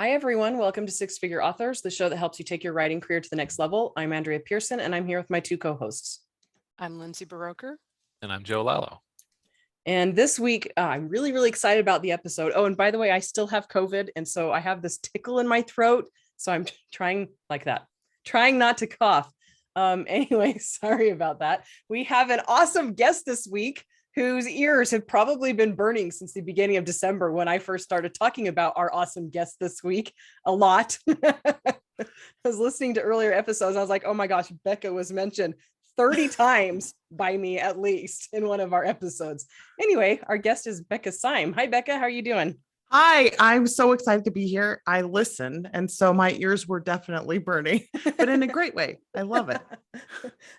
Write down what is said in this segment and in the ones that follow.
Hi, everyone. Welcome to Six Figure Authors, the show that helps you take your writing career to the next level. I'm Andrea Pearson, and I'm here with my two co-hosts. I'm Lindsay Baroker. And I'm Joe Lallo. And this week, I'm really excited about the episode. Oh, and by the way, I still have COVID, and so I have this tickle in my throat. So I'm trying not to cough. Anyway, sorry about that. We have an awesome guest this week whose ears have probably been burning since the beginning of December when I first started talking about our awesome guest this week a lot. I was listening to earlier episodes. I was like, oh my gosh, Becca was mentioned 30 times by me at least in one of our episodes. Anyway, our guest is Becca Syme. Hi, Becca. How are you doing? Hi, I'm so excited to be here. I listened, and so my ears were definitely burning, but in a great way. I love it.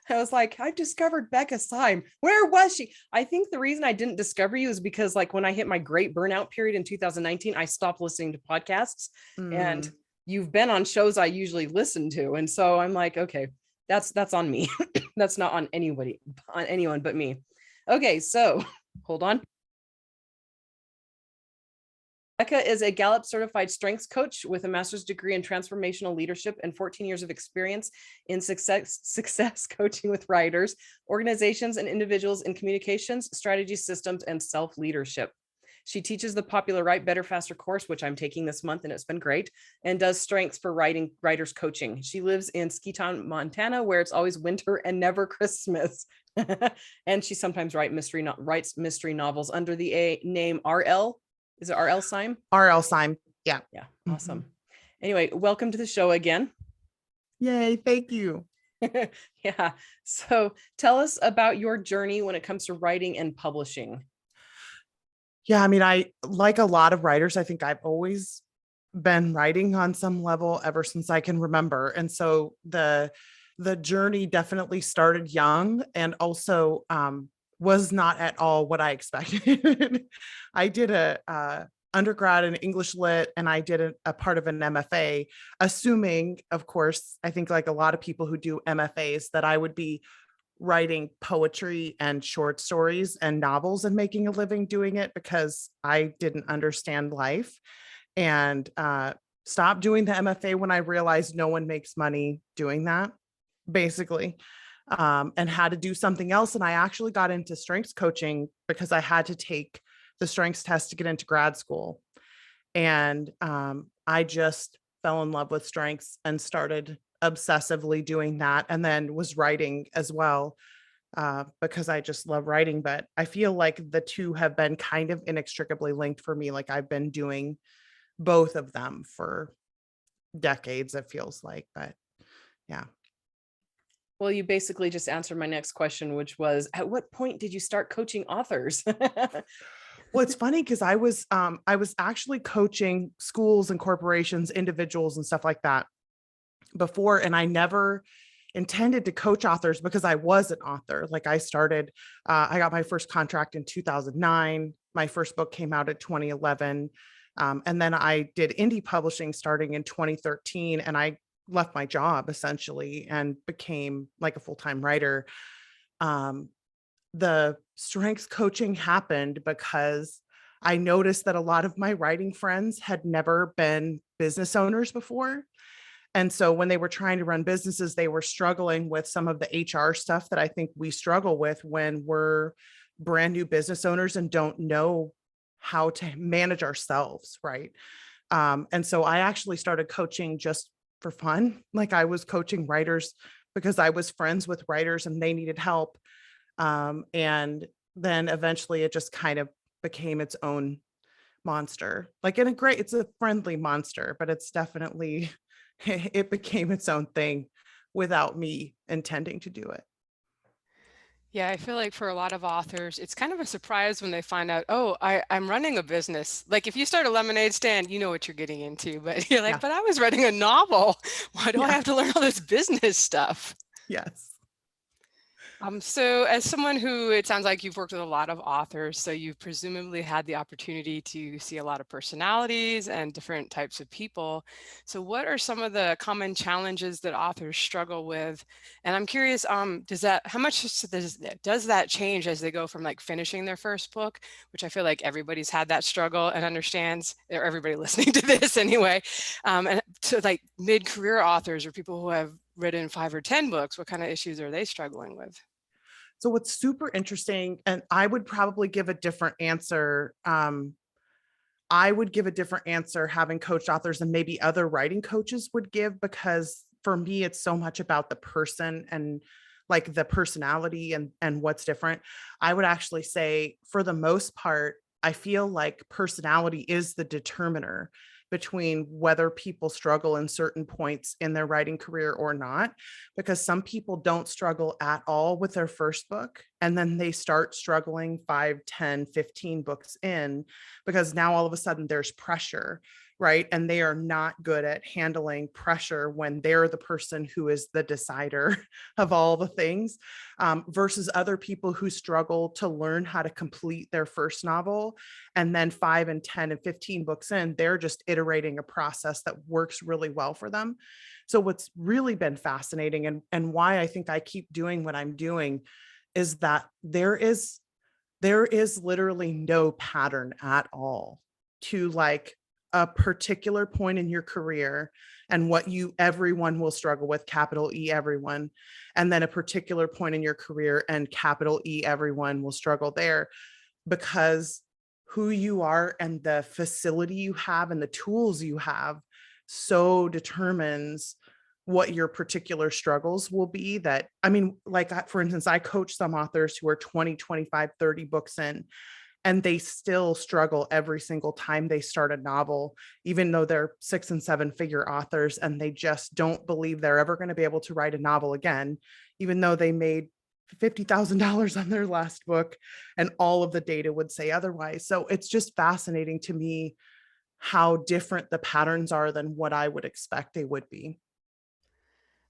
I was like, I've discovered Becca Syme. Where was she? I think the reason I didn't discover you is because like when I hit my great burnout period in 2019, I stopped listening to podcasts and you've been on shows I usually listen to. And so I'm like, okay, that's on me. That's not on anyone but me. Okay, so hold on. Becca is a Gallup-Certified Strengths Coach with a master's degree in Transformational Leadership and 14 years of experience in success coaching with writers, organizations, and individuals in communications, strategy, systems, and self-leadership. She teaches the popular Write Better, Faster course, which I'm taking this month, and it's been great, and does strengths for writers coaching. She lives in Ski Town, Montana, where it's always winter and never Christmas. And she sometimes writes mystery novels under the name RL. Is it RL Syme? RL Syme. Yeah. Yeah. Awesome. Anyway, welcome to the show again. Yay. Thank you. Yeah. So tell us about your journey when it comes to writing and publishing. Yeah. I mean, like a lot of writers, I think I've always been writing on some level ever since I can remember. And so the journey definitely started young and also, was not at all what I expected. I did a undergrad in English Lit, and I did a part of an MFA, assuming, of course, I think like a lot of people who do MFAs, that I would be writing poetry and short stories and novels and making a living doing it, because I didn't understand life, and stopped doing the MFA when I realized no one makes money doing that, basically. And had to do something else. And I actually got into strengths coaching because I had to take the strengths test to get into grad school. And I just fell in love with strengths and started obsessively doing that, and then was writing as well, because I just love writing. But I feel like the two have been kind of inextricably linked for me. Like I've been doing both of them for decades, it feels like, but yeah. Well, you basically just answered my next question, which was, at what point did you start coaching authors? Well, it's funny because I was actually coaching schools and corporations, individuals and stuff like that before. And I never intended to coach authors because I was an author. Like I got my first contract in 2009. My first book came out in 2011. And then I did indie publishing starting in 2013. And I left my job essentially and became like a full-time writer. The strengths coaching happened because I noticed that a lot of my writing friends had never been business owners before. And so when they were trying to run businesses, they were struggling with some of the HR stuff that I think we struggle with when we're brand new business owners and don't know how to manage ourselves, right? And so I actually started coaching just for fun. Like I was coaching writers because I was friends with writers and they needed help. And then eventually it just kind of became its own monster. Like it's a friendly monster, but it's definitely, it became its own thing without me intending to do it. Yeah, I feel like for a lot of authors, it's kind of a surprise when they find out, oh, I'm running a business. Like if you start a lemonade stand, you know what you're getting into, but you're like, but I was writing a novel. Why do I have to learn all this business stuff? Yes. So as someone who, it sounds like you've worked with a lot of authors, so you've presumably had the opportunity to see a lot of personalities and different types of people. So what are some of the common challenges that authors struggle with? And I'm curious, how much does that change as they go from like finishing their first book, which I feel like everybody's had that struggle and understands, or everybody listening to this anyway, and to like mid-career authors or people who have written 5 or 10 books, what kind of issues are they struggling with? So what's super interesting, and I would probably give a different answer. I would give a different answer having coached authors than maybe other writing coaches would give, because for me, it's so much about the person and like the personality and what's different. I would actually say for the most part, I feel like personality is the determiner between whether people struggle in certain points in their writing career or not, because some people don't struggle at all with their first book. And then they start struggling 5, 10, 15 books in, because now all of a sudden there's pressure, right? And they are not good at handling pressure when they're the person who is the decider of all the things, versus other people who struggle to learn how to complete their first novel. And then 5 and 10 and 15 books in, they're just iterating a process that works really well for them. So what's really been fascinating, and why I think I keep doing what I'm doing, is that there is literally no pattern at all to like a particular point in your career and what everyone will struggle with, capital E everyone, and then a particular point in your career and capital E everyone will struggle there, because who you are and the facility you have and the tools you have so determines what your particular struggles will be. That, I mean, like for instance, I coach some authors who are 20, 25, 30 books in, and they still struggle every single time they start a novel, even though they're 6 and 7 figure authors, and they just don't believe they're ever going to be able to write a novel again, even though they made $50,000 on their last book and all of the data would say otherwise. So it's just fascinating to me how different the patterns are than what I would expect they would be.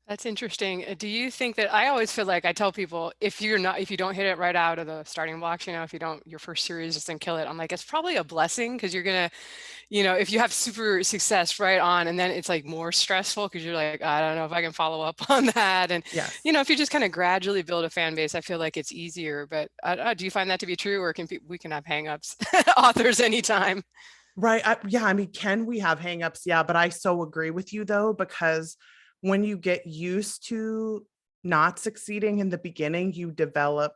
That's interesting. Do you think that, I always feel like I tell people, if you don't hit it right out of the starting blocks, if you don't, your first series doesn't kill it, I'm like, it's probably a blessing, because you're going to, if you have super success right on, and then it's like more stressful because you're like, I don't know if I can follow up on that. And, Yes. if you just kind of gradually build a fan base, I feel like it's easier. But do you find that to be true, or we can have hangups, authors anytime? Right. Yeah. I mean, can we have hangups? Yeah. But I so agree with you though, because when you get used to not succeeding in the beginning, you develop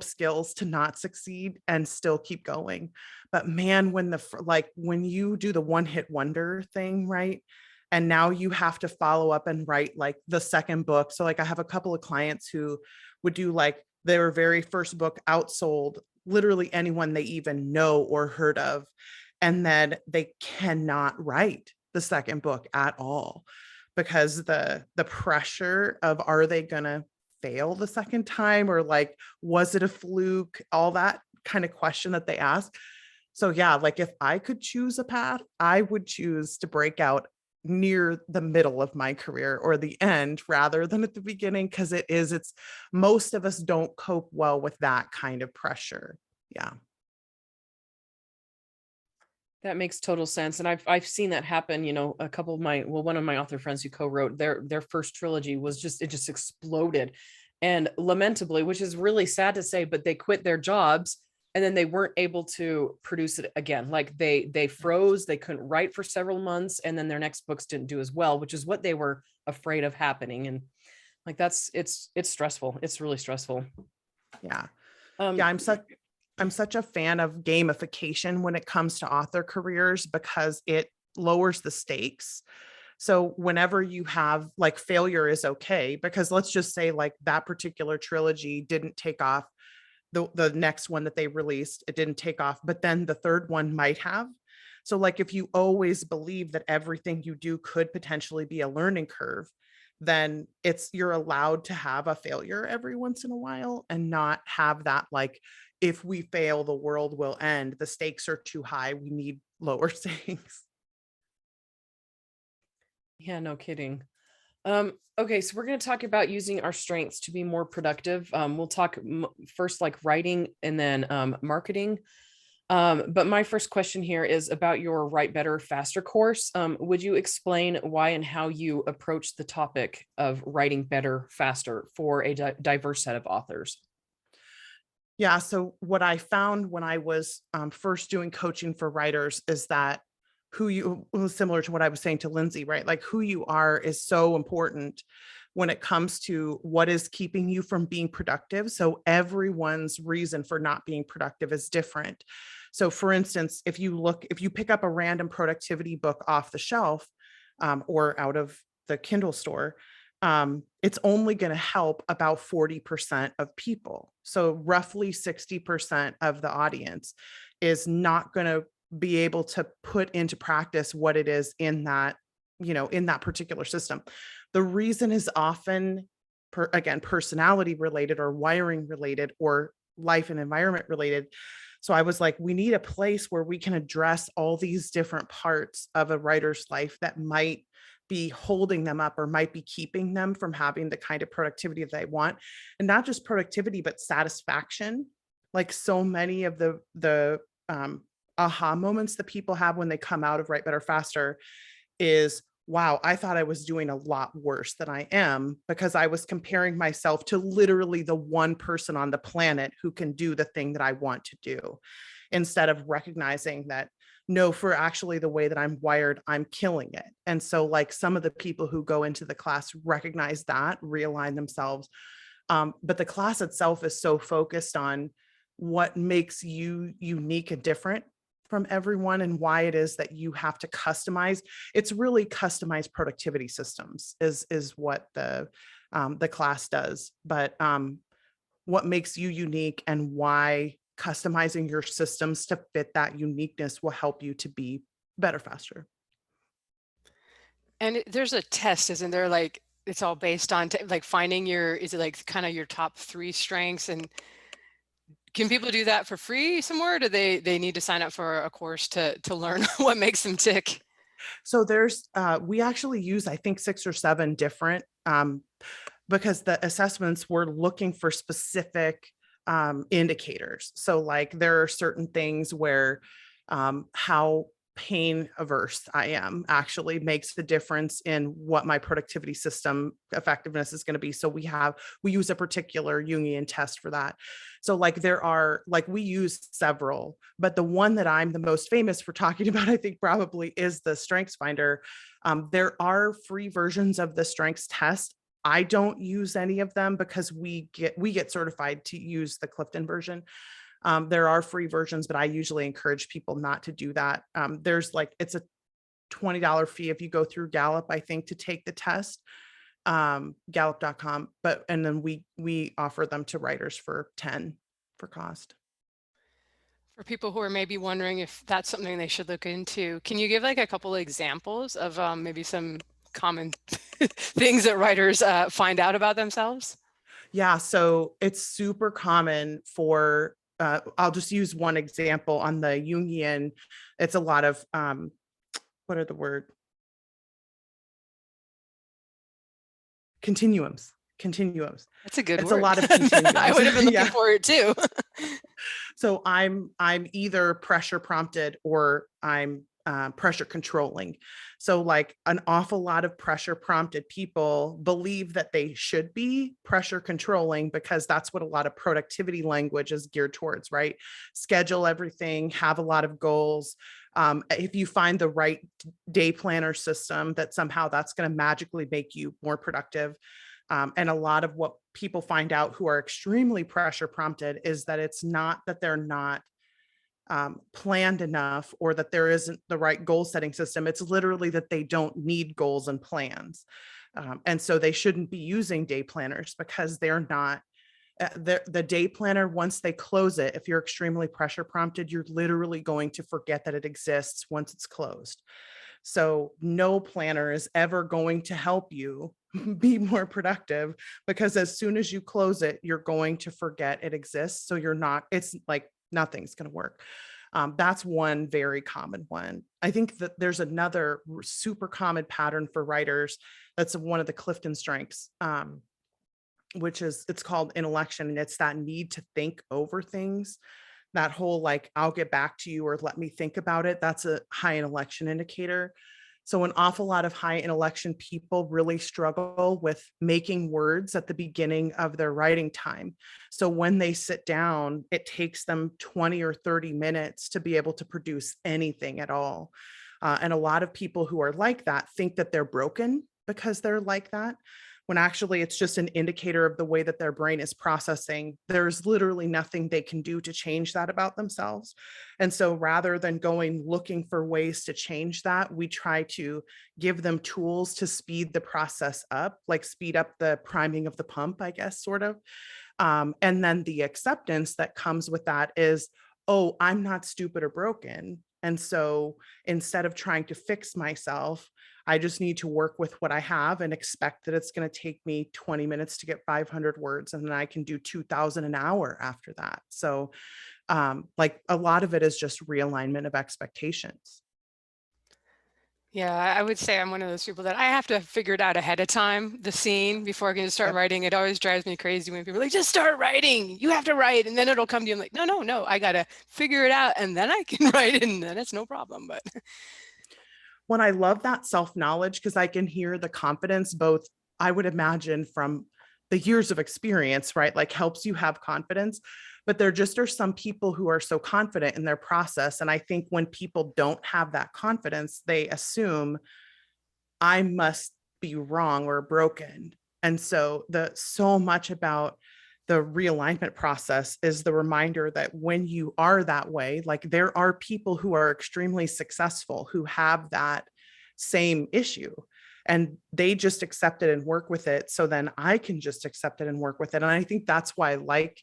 skills to not succeed and still keep going. But man, when you do the one hit wonder thing, right? And now you have to follow up and write like the second book. So like I have a couple of clients who would do like their very first book outsold literally anyone they even know or heard of. And then they cannot write the second book at all, because the pressure of, are they going to fail the second time, or like, was it a fluke, all that kind of question that they ask. So yeah, like if I could choose a path, I would choose to break out near the middle of my career or the end rather than at the beginning, because it's most of us don't cope well with that kind of pressure. Yeah. That makes total sense. And I've seen that happen, a couple of one of my author friends who co-wrote their first trilogy it just exploded. And lamentably, which is really sad to say, but they quit their jobs and then they weren't able to produce it again. Like they froze, they couldn't write for several months, and then their next books didn't do as well, which is what they were afraid of happening. And like it's stressful. It's really stressful. Yeah. Yeah, I'm such a fan of gamification when it comes to author careers, because it lowers the stakes. So whenever you have like failure is okay, because let's just say like that particular trilogy didn't take off. The next one that they released, it didn't take off, but then the third one might have. So like if you always believe that everything you do could potentially be a learning curve, then you're allowed to have a failure every once in a while and not have that like, if we fail, the world will end. The stakes are too high. We need lower stakes. Yeah, no kidding. Okay, so we're going to talk about using our strengths to be more productive. We'll talk first like writing and then marketing. But my first question here is about your Write Better, Faster course. Would you explain why and how you approach the topic of writing better, faster for a diverse set of authors? Yeah. So what I found when I was first doing coaching for writers is that who you, it was similar to what I was saying to Lindsay, right? Like who you are is so important when it comes to what is keeping you from being productive. So everyone's reason for not being productive is different. So for instance, if you pick up a random productivity book off the shelf or out of the Kindle store, it's only going to help about 40% of people. So roughly 60% of the audience is not going to be able to put into practice what it is in that, in that particular system. The reason is often, again, personality related or wiring related or life and environment related. So I was like, we need a place where we can address all these different parts of a writer's life that might be holding them up or might be keeping them from having the kind of productivity that they want. And not just productivity, but satisfaction. Like so many of the aha moments that people have when they come out of Write Better, Faster is, wow, I thought I was doing a lot worse than I am because I was comparing myself to literally the one person on the planet who can do the thing that I want to do, instead of recognizing that, no, for actually the way that I'm wired, I'm killing it. And so like some of the people who go into the class recognize that, realign themselves. But the class itself is so focused on what makes you unique and different from everyone and why it is that you have to customize. It's really customized productivity systems is what the class does. But what makes you unique and why customizing your systems to fit that uniqueness will help you to be better, faster. And there's a test, isn't there? Like it's all based on like finding is it like kind of your top 3 strengths? And can people do that for free somewhere? Or do they need to sign up for a course to learn what makes them tick? So there's, we actually use, I think 6 or 7 different, because the assessments were looking for specific indicators. So like there are certain things where how pain averse I am actually makes the difference in what my productivity system effectiveness is going to be. So we use a particular Jungian test for that. So like there are, like we use several, but the one that I'm the most famous for talking about, I think probably is the Strengths Finder. There are free versions of the Strengths test. I don't use any of them because we get certified to use the Clifton version. There are free versions, but I usually encourage people not to do that. There's like, it's a $20 fee if you go through Gallup, I think, to take the test, gallup.com. And then we offer them to writers for 10 for cost. For people who are maybe wondering if that's something they should look into, can you give like a couple of examples of maybe some common things that writers find out about themselves? Yeah, so it's super common for, I'll just use one example on the Jungian. It's a lot of, what are the word? Continuums. That's a good It's word. a lot of continuums. I would have been looking Yeah. for it too. So I'm either pressure prompted or I'm pressure controlling. So like an awful lot of pressure prompted people believe that they should be pressure controlling because that's what a lot of productivity language is geared towards, right? Schedule everything, have a lot of goals. If you find the right day planner system, that somehow that's going to magically make you more productive. And a lot of what people find out who are extremely pressure prompted is that it's not that they're not planned enough or that there isn't the right goal setting system. It's literally that they don't need goals and plans. And so they shouldn't be using day planners because they're not, the day planner, once they close it, if you're extremely pressure prompted, you're literally going to forget that it exists once it's closed. So no planner is ever going to help you be more productive because as soon as you close it, you're going to forget it exists. So it's like nothing's going to work. That's one very common one. I think that there's another super common pattern for writers. That's one of the Clifton strengths, which is, it's called intellection. And it's that need to think over things. That whole, like, I'll get back to you, or let me think about it. That's a high intellection indicator. So an awful lot of high intellection people really struggle with making words at the beginning of their writing time. So when they sit down, it takes them 20 or 30 minutes to be able to produce anything at all. And a lot of people who are like that think that they're broken because they're like that, when actually it's just an indicator of the way that their brain is processing. There's literally nothing they can do to change that about themselves. And so rather than going looking for ways to change that, we try to give them tools to speed the process up, like speed up the priming of the pump, I guess, sort of. And then the acceptance that comes with that is, oh, I'm not stupid or broken. And so instead of trying to fix myself, I just need to work with what I have and expect that it's going to take me 20 minutes to get 500 words, and then I can do 2,000 an hour after that. So like a lot of it is just realignment of expectations. Yeah, I would say I'm one of those people that I have to figure it out ahead of time, the scene, before I can just start Yep. writing. It always drives me crazy when people are like, just start writing. You have to write, and then it'll come to you. I'm like, no, I got to figure it out, and then I can write it, and then it's no problem. But When I love that self-knowledge, because I can hear the confidence, both, I would imagine, from the years of experience, right? Like helps you have confidence. But there just are some people who are so confident in their process. And I think when people don't have that confidence, they assume I must be wrong or broken. And so so much about the realignment process is the reminder that when you are that way, like there are people who are extremely successful who have that same issue, and they just accept it and work with it. So then I can just accept it and work with it. And I think that's why I like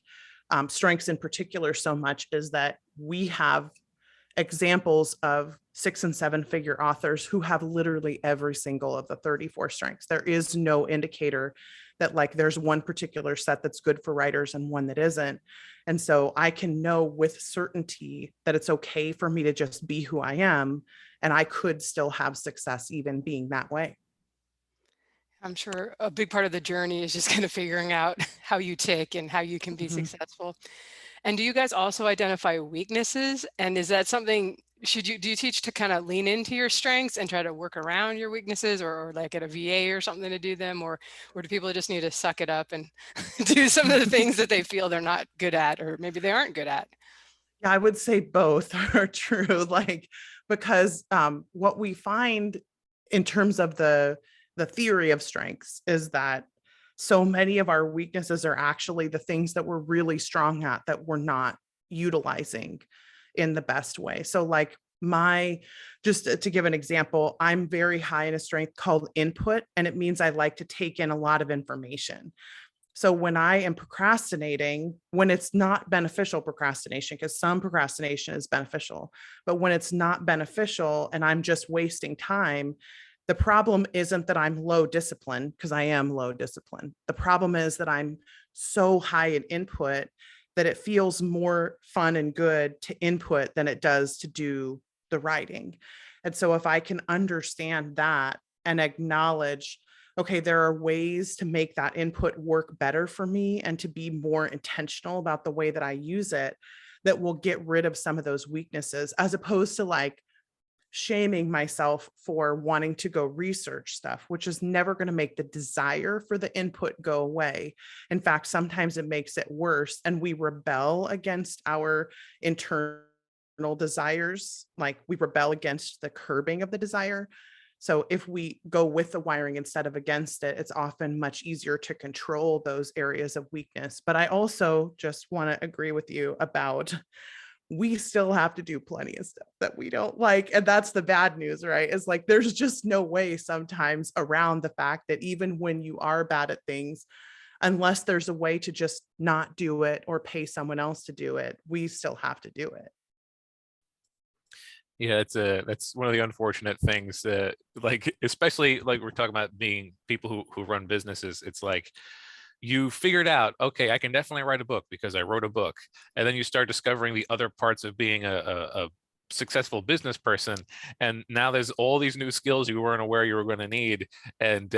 strengths in particular so much, is that we have examples of 6 and 7 figure authors who have literally every single of the 34 strengths. There is no indicator that like there's one particular set that's good for writers and one that isn't. And so I can know with certainty that it's okay for me to just be who I am, and I could still have success even being that way. I'm sure a big part of the journey is just kind of figuring out how you tick and how you can be Mhm. successful. And do you guys also identify weaknesses? And is that something, do you teach to kind of lean into your strengths and try to work around your weaknesses, or like at a VA or something to do them? Or do people just need to suck it up and do some of the things that they feel they're not good at, or maybe they aren't good at? Yeah, I would say both are true. Like, because what we find in terms of the theory of strengths is that so many of our weaknesses are actually the things that we're really strong at that we're not utilizing in the best way. So like just to give an example, I'm very high in a strength called input, and it means I like to take in a lot of information. So when I am procrastinating, when it's not beneficial procrastination, because some procrastination is beneficial, but when it's not beneficial and I'm just wasting time, the problem isn't that I'm low discipline, because I am low discipline. The problem is that I'm so high in input that it feels more fun and good to input than it does to do the writing. And so if I can understand that and acknowledge, okay, there are ways to make that input work better for me and to be more intentional about the way that I use it, that will get rid of some of those weaknesses, as opposed to like shaming myself for wanting to go research stuff, which is never going to make the desire for the input go away. In fact, sometimes it makes it worse, and we rebel against our internal desires. Like we rebel against the curbing of the desire. So if we go with the wiring instead of against it, it's often much easier to control those areas of weakness. But I also just want to agree with you about, we still have to do plenty of stuff that we don't like. And that's the bad news, right? It's like, there's just no way sometimes around the fact that even when you are bad at things, unless there's a way to just not do it or pay someone else to do it, we still have to do it. Yeah, that's one of the unfortunate things that, like, especially like we're talking about being people who run businesses. It's like you figured out, okay, I can definitely write a book because I wrote a book. And then you start discovering the other parts of being a successful business person. And now there's all these new skills you weren't aware you were going to need. And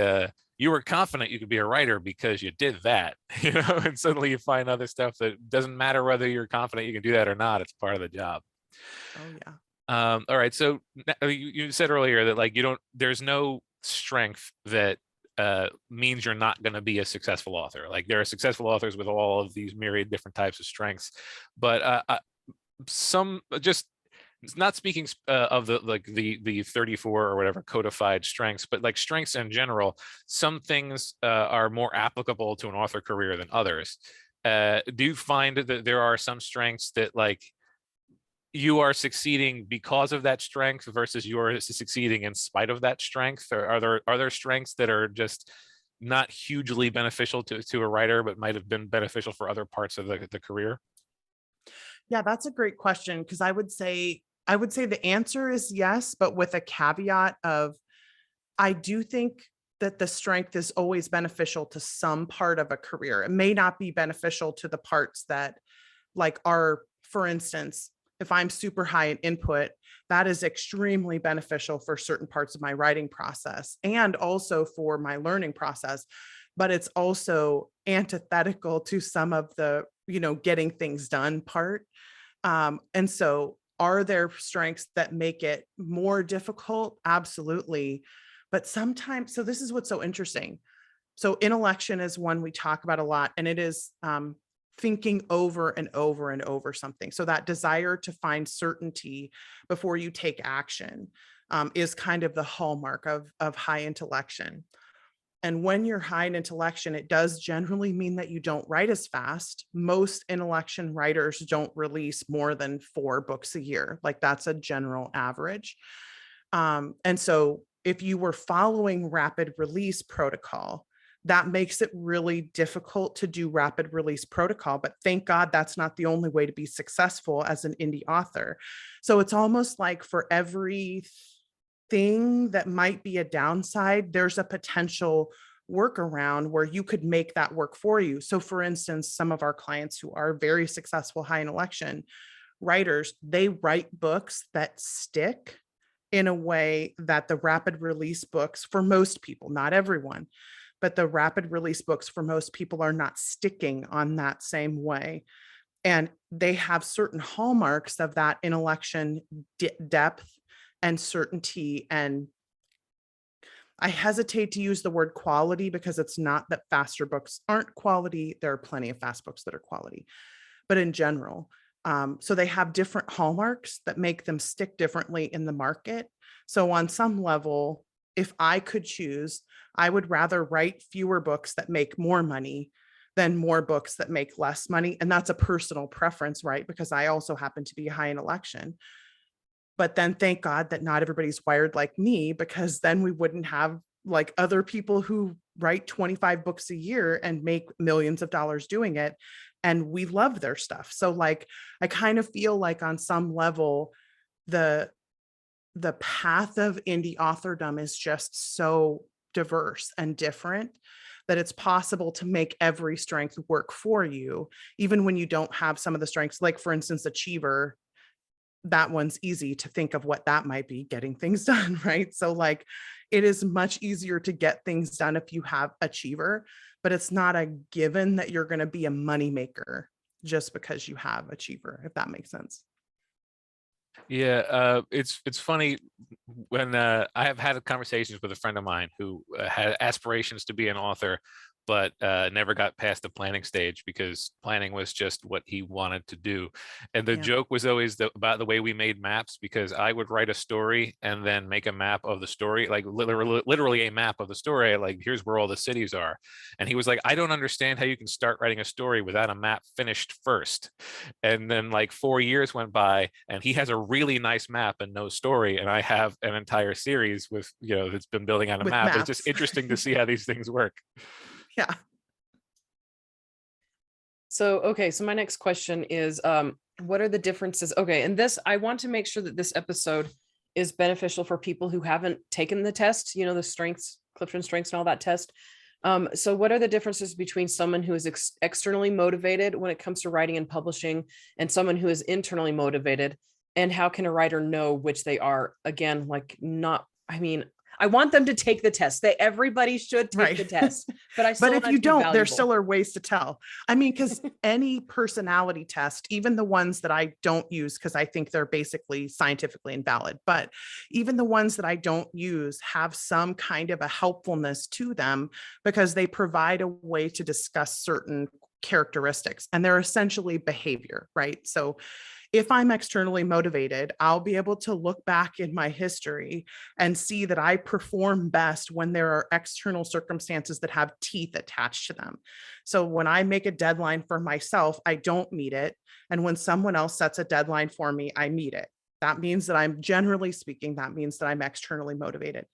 you were confident you could be a writer because you did that, and suddenly you find other stuff that doesn't matter whether you're confident you can do that or not. It's part of the job. Oh yeah. All right. So you said earlier that like there's no strength that means you're not going to be a successful author. Like there are successful authors with all of these myriad different types of strengths, but some just not speaking of the 34 or whatever codified strengths, but like strengths in general, some things are more applicable to an author career than others. Do you find that there are some strengths that like you are succeeding because of that strength versus you're succeeding in spite of that strength? Or are there strengths that are just not hugely beneficial to a writer, but might have been beneficial for other parts of the career? Yeah, that's a great question, because I would say the answer is yes, but with a caveat of, I do think that the strength is always beneficial to some part of a career. It may not be beneficial to the parts that like are, for instance, if I'm super high in input, that is extremely beneficial for certain parts of my writing process and also for my learning process. But it's also antithetical to some of the, getting things done part. And so are there strengths that make it more difficult? Absolutely. But sometimes, so this is what's so interesting. So intellection is one we talk about a lot, and it is thinking over and over and over something. So that desire to find certainty before you take action is kind of the hallmark of high intellection. And when you're high in intellection, it does generally mean that you don't write as fast. Most intellection writers don't release more than 4 books a year. Like that's a general average. And so if you were following rapid release protocol, that makes it really difficult to do rapid release protocol. But thank God that's not the only way to be successful as an indie author. So it's almost like for every thing that might be a downside, there's a potential workaround where you could make that work for you. So for instance, some of our clients who are very successful high intellection writers, they write books that stick in a way that the rapid release books, for most people, not everyone, but the rapid release books for most people are not sticking on that same way. And they have certain hallmarks of that intellection depth and certainty. And I hesitate to use the word quality because it's not that faster books aren't quality. There are plenty of fast books that are quality, but in general, so they have different hallmarks that make them stick differently in the market. So on some level, if I could choose, I would rather write fewer books that make more money than more books that make less money. And that's a personal preference, right? Because I also happen to be high in intellection. But then thank God that not everybody's wired like me, because then we wouldn't have like other people who write 25 books a year and make millions of dollars doing it. And we love their stuff. So like, I kind of feel like on some level, the path of indie authordom is just so diverse and different that it's possible to make every strength work for you, even when you don't have some of the strengths. Like for instance, achiever, that one's easy to think of what that might be, getting things done, right? So like it is much easier to get things done if you have achiever, but it's not a given that you're going to be a money maker just because you have achiever, if that makes sense. Yeah, it's funny when I have had conversations with a friend of mine who had aspirations to be an author, but never got past the planning stage because planning was just what he wanted to do. And the joke was always about the way we made maps, because I would write a story and then make a map of the story, like literally a map of the story, like here's where all the cities are. And he was like, I don't understand how you can start writing a story without a map finished first. And then like 4 years went by and he has a really nice map and no story. And I have an entire series with, that's been building on a map. It's just interesting to see how these things work. Yeah. So my next question is, what are the differences? Okay. And this, I want to make sure that this episode is beneficial for people who haven't taken the test, the strengths, Clifton strengths and all that test. So what are the differences between someone who is externally motivated when it comes to writing and publishing and someone who is internally motivated? And how can a writer know which they are? Again, like I want them to take the test. Everybody should take the test, but but if you don't, there still valuable. are ways to tell. I mean, because any personality test, even the ones that I don't use, because I think they're basically scientifically invalid, but even the ones that I don't use have some kind of a helpfulness to them because they provide a way to discuss certain characteristics, and they're essentially behavior, right? So if I'm externally motivated, I'll be able to look back in my history and see that I perform best when there are external circumstances that have teeth attached to them. So when I make a deadline for myself, I don't meet it. And when someone else sets a deadline for me, I meet it. That means that generally speaking, that means that I'm externally motivated.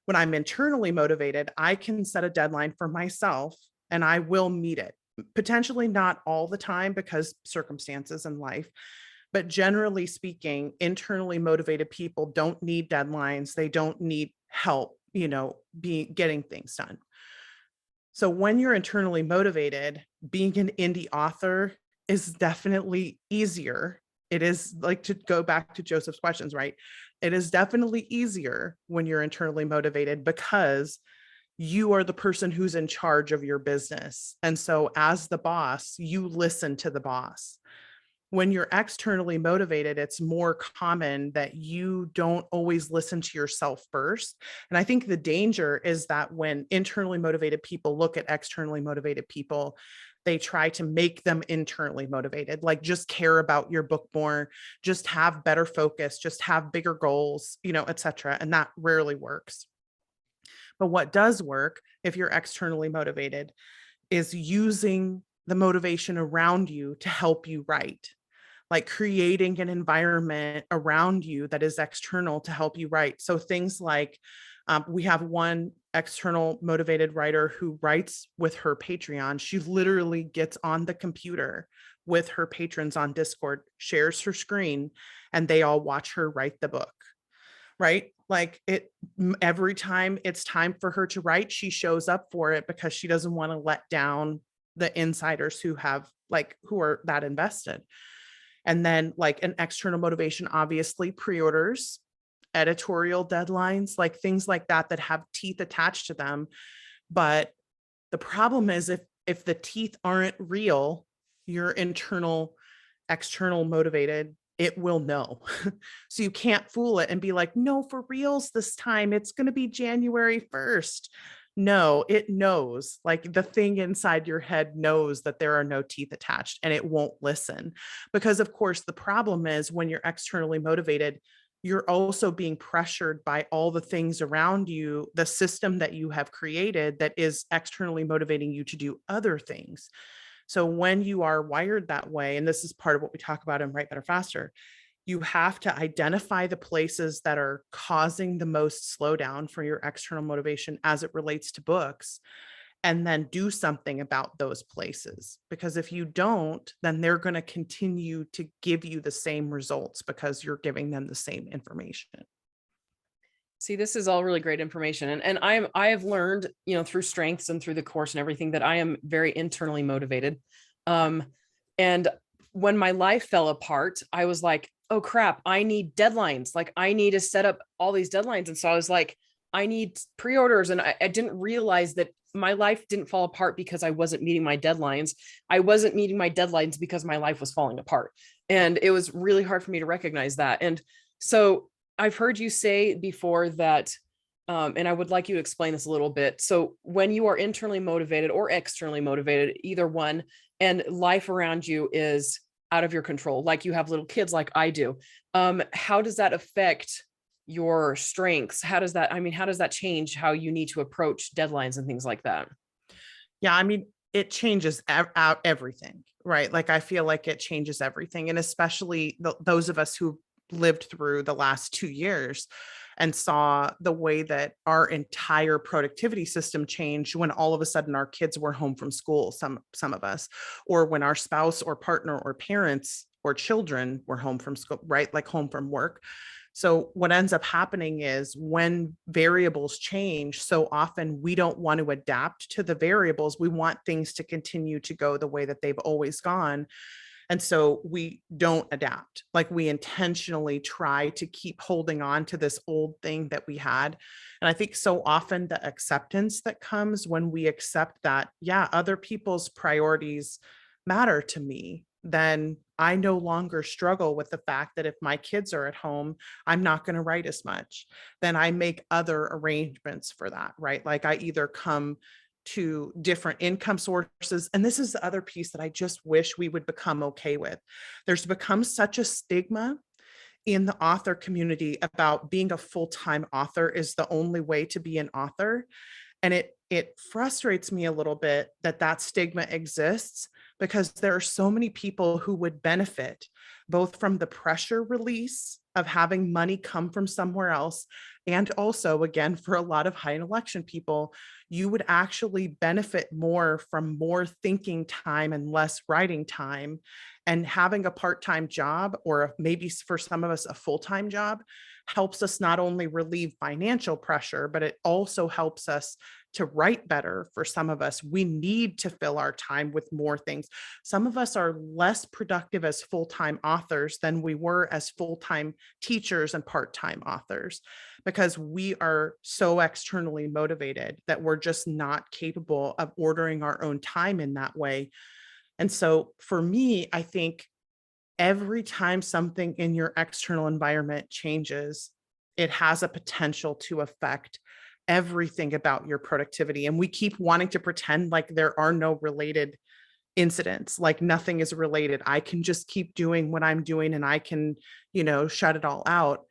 When I'm internally motivated, I can set a deadline for myself and I will meet it. Potentially not all the time because circumstances in life. But generally speaking, internally motivated people don't need deadlines. They don't need help, getting things done. So when you're internally motivated, being an indie author is definitely easier. It is, like, to go back to Joseph's questions, right? It is definitely easier when you're internally motivated because you are the person who's in charge of your business. And so as the boss, you listen to the boss. When you're externally motivated, it's more common that you don't always listen to yourself first. And I think the danger is that when internally motivated people look at externally motivated people, they try to make them internally motivated, like just care about your book more, just have better focus, just have bigger goals, et cetera. And that rarely works. But what does work if you're externally motivated is using the motivation around you to help you write. Like creating an environment around you that is external to help you write. So things like we have one external motivated writer who writes with her Patreon. She literally gets on the computer with her patrons on Discord, shares her screen, and they all watch her write the book, right? Like every time it's time for her to write, she shows up for it because she doesn't want to let down the insiders who are that invested. And then like an external motivation, obviously pre-orders, editorial deadlines, like things like that have teeth attached to them. But the problem is if the teeth aren't real, your external motivated, it will know. So you can't fool it and be like, no, for reals this time, it's going to be January 1st. No, it knows, like the thing inside your head knows that there are no teeth attached and it won't listen. Because of course, the problem is when you're externally motivated, you're also being pressured by all the things around you, the system that you have created that is externally motivating you to do other things. So when you are wired that way, and this is part of what we talk about in Write Better Faster, you have to identify the places that are causing the most slowdown for your external motivation as it relates to books, and then do something about those places. Because if you don't, then they're going to continue to give you the same results because you're giving them the same information. See, this is all really great information. And I have learned, through strengths and through the course and everything, that I am very internally motivated. And when my life fell apart, I was like, oh crap, I need deadlines. Like I need to set up all these deadlines. And so I was like, I need pre-orders. And I didn't realize that my life didn't fall apart because I wasn't meeting my deadlines. I wasn't meeting my deadlines because my life was falling apart. And it was really hard for me to recognize that. And so I've heard you say before that, and I would like you to explain this a little bit. So when you are internally motivated or externally motivated, either one, and life around you is out of your control, like you have little kids like I do, how does that affect your strengths? How does that change how you need to approach deadlines and things like that? Yeah, I mean, it changes out everything, right? Like I feel like it changes everything. And especially those of us who lived through the last 2 years and saw the way that our entire productivity system changed when all of a sudden our kids were home from school, some of us, or when our spouse or partner or parents or children were home from school, right? Like home from work. So what ends up happening is when variables change, so often we don't want to adapt to the variables. We want things to continue to go the way that they've always gone. And so we don't adapt. Like we intentionally try to keep holding on to this old thing that we had. And I think so often the acceptance that comes when we accept that, yeah, other people's priorities matter to me, then I no longer struggle with the fact that if my kids are at home, I'm not going to write as much. Then I make other arrangements for that, right? Like I either come to different income sources. And this is the other piece that I just wish we would become okay with. There's become such a stigma in the author community about being a full-time author is the only way to be an author. And it frustrates me a little bit that that stigma exists, because there are so many people who would benefit both from the pressure release of having money come from somewhere else. And also, again, for a lot of high election people, you would actually benefit more from more thinking time and less writing time. And having a part-time job, or maybe for some of us, a full-time job, helps us not only relieve financial pressure, but it also helps us to write better. For some of us, we need to fill our time with more things. Some of us are less productive as full-time authors than we were as full-time teachers and part-time authors, because we are so externally motivated that we're just not capable of ordering our own time in that way. And so for me, I think every time something in your external environment changes, it has a potential to affect everything about your productivity. And we keep wanting to pretend like there are no related incidents, like nothing is related. I can just keep doing what I'm doing and I can, shut it all out.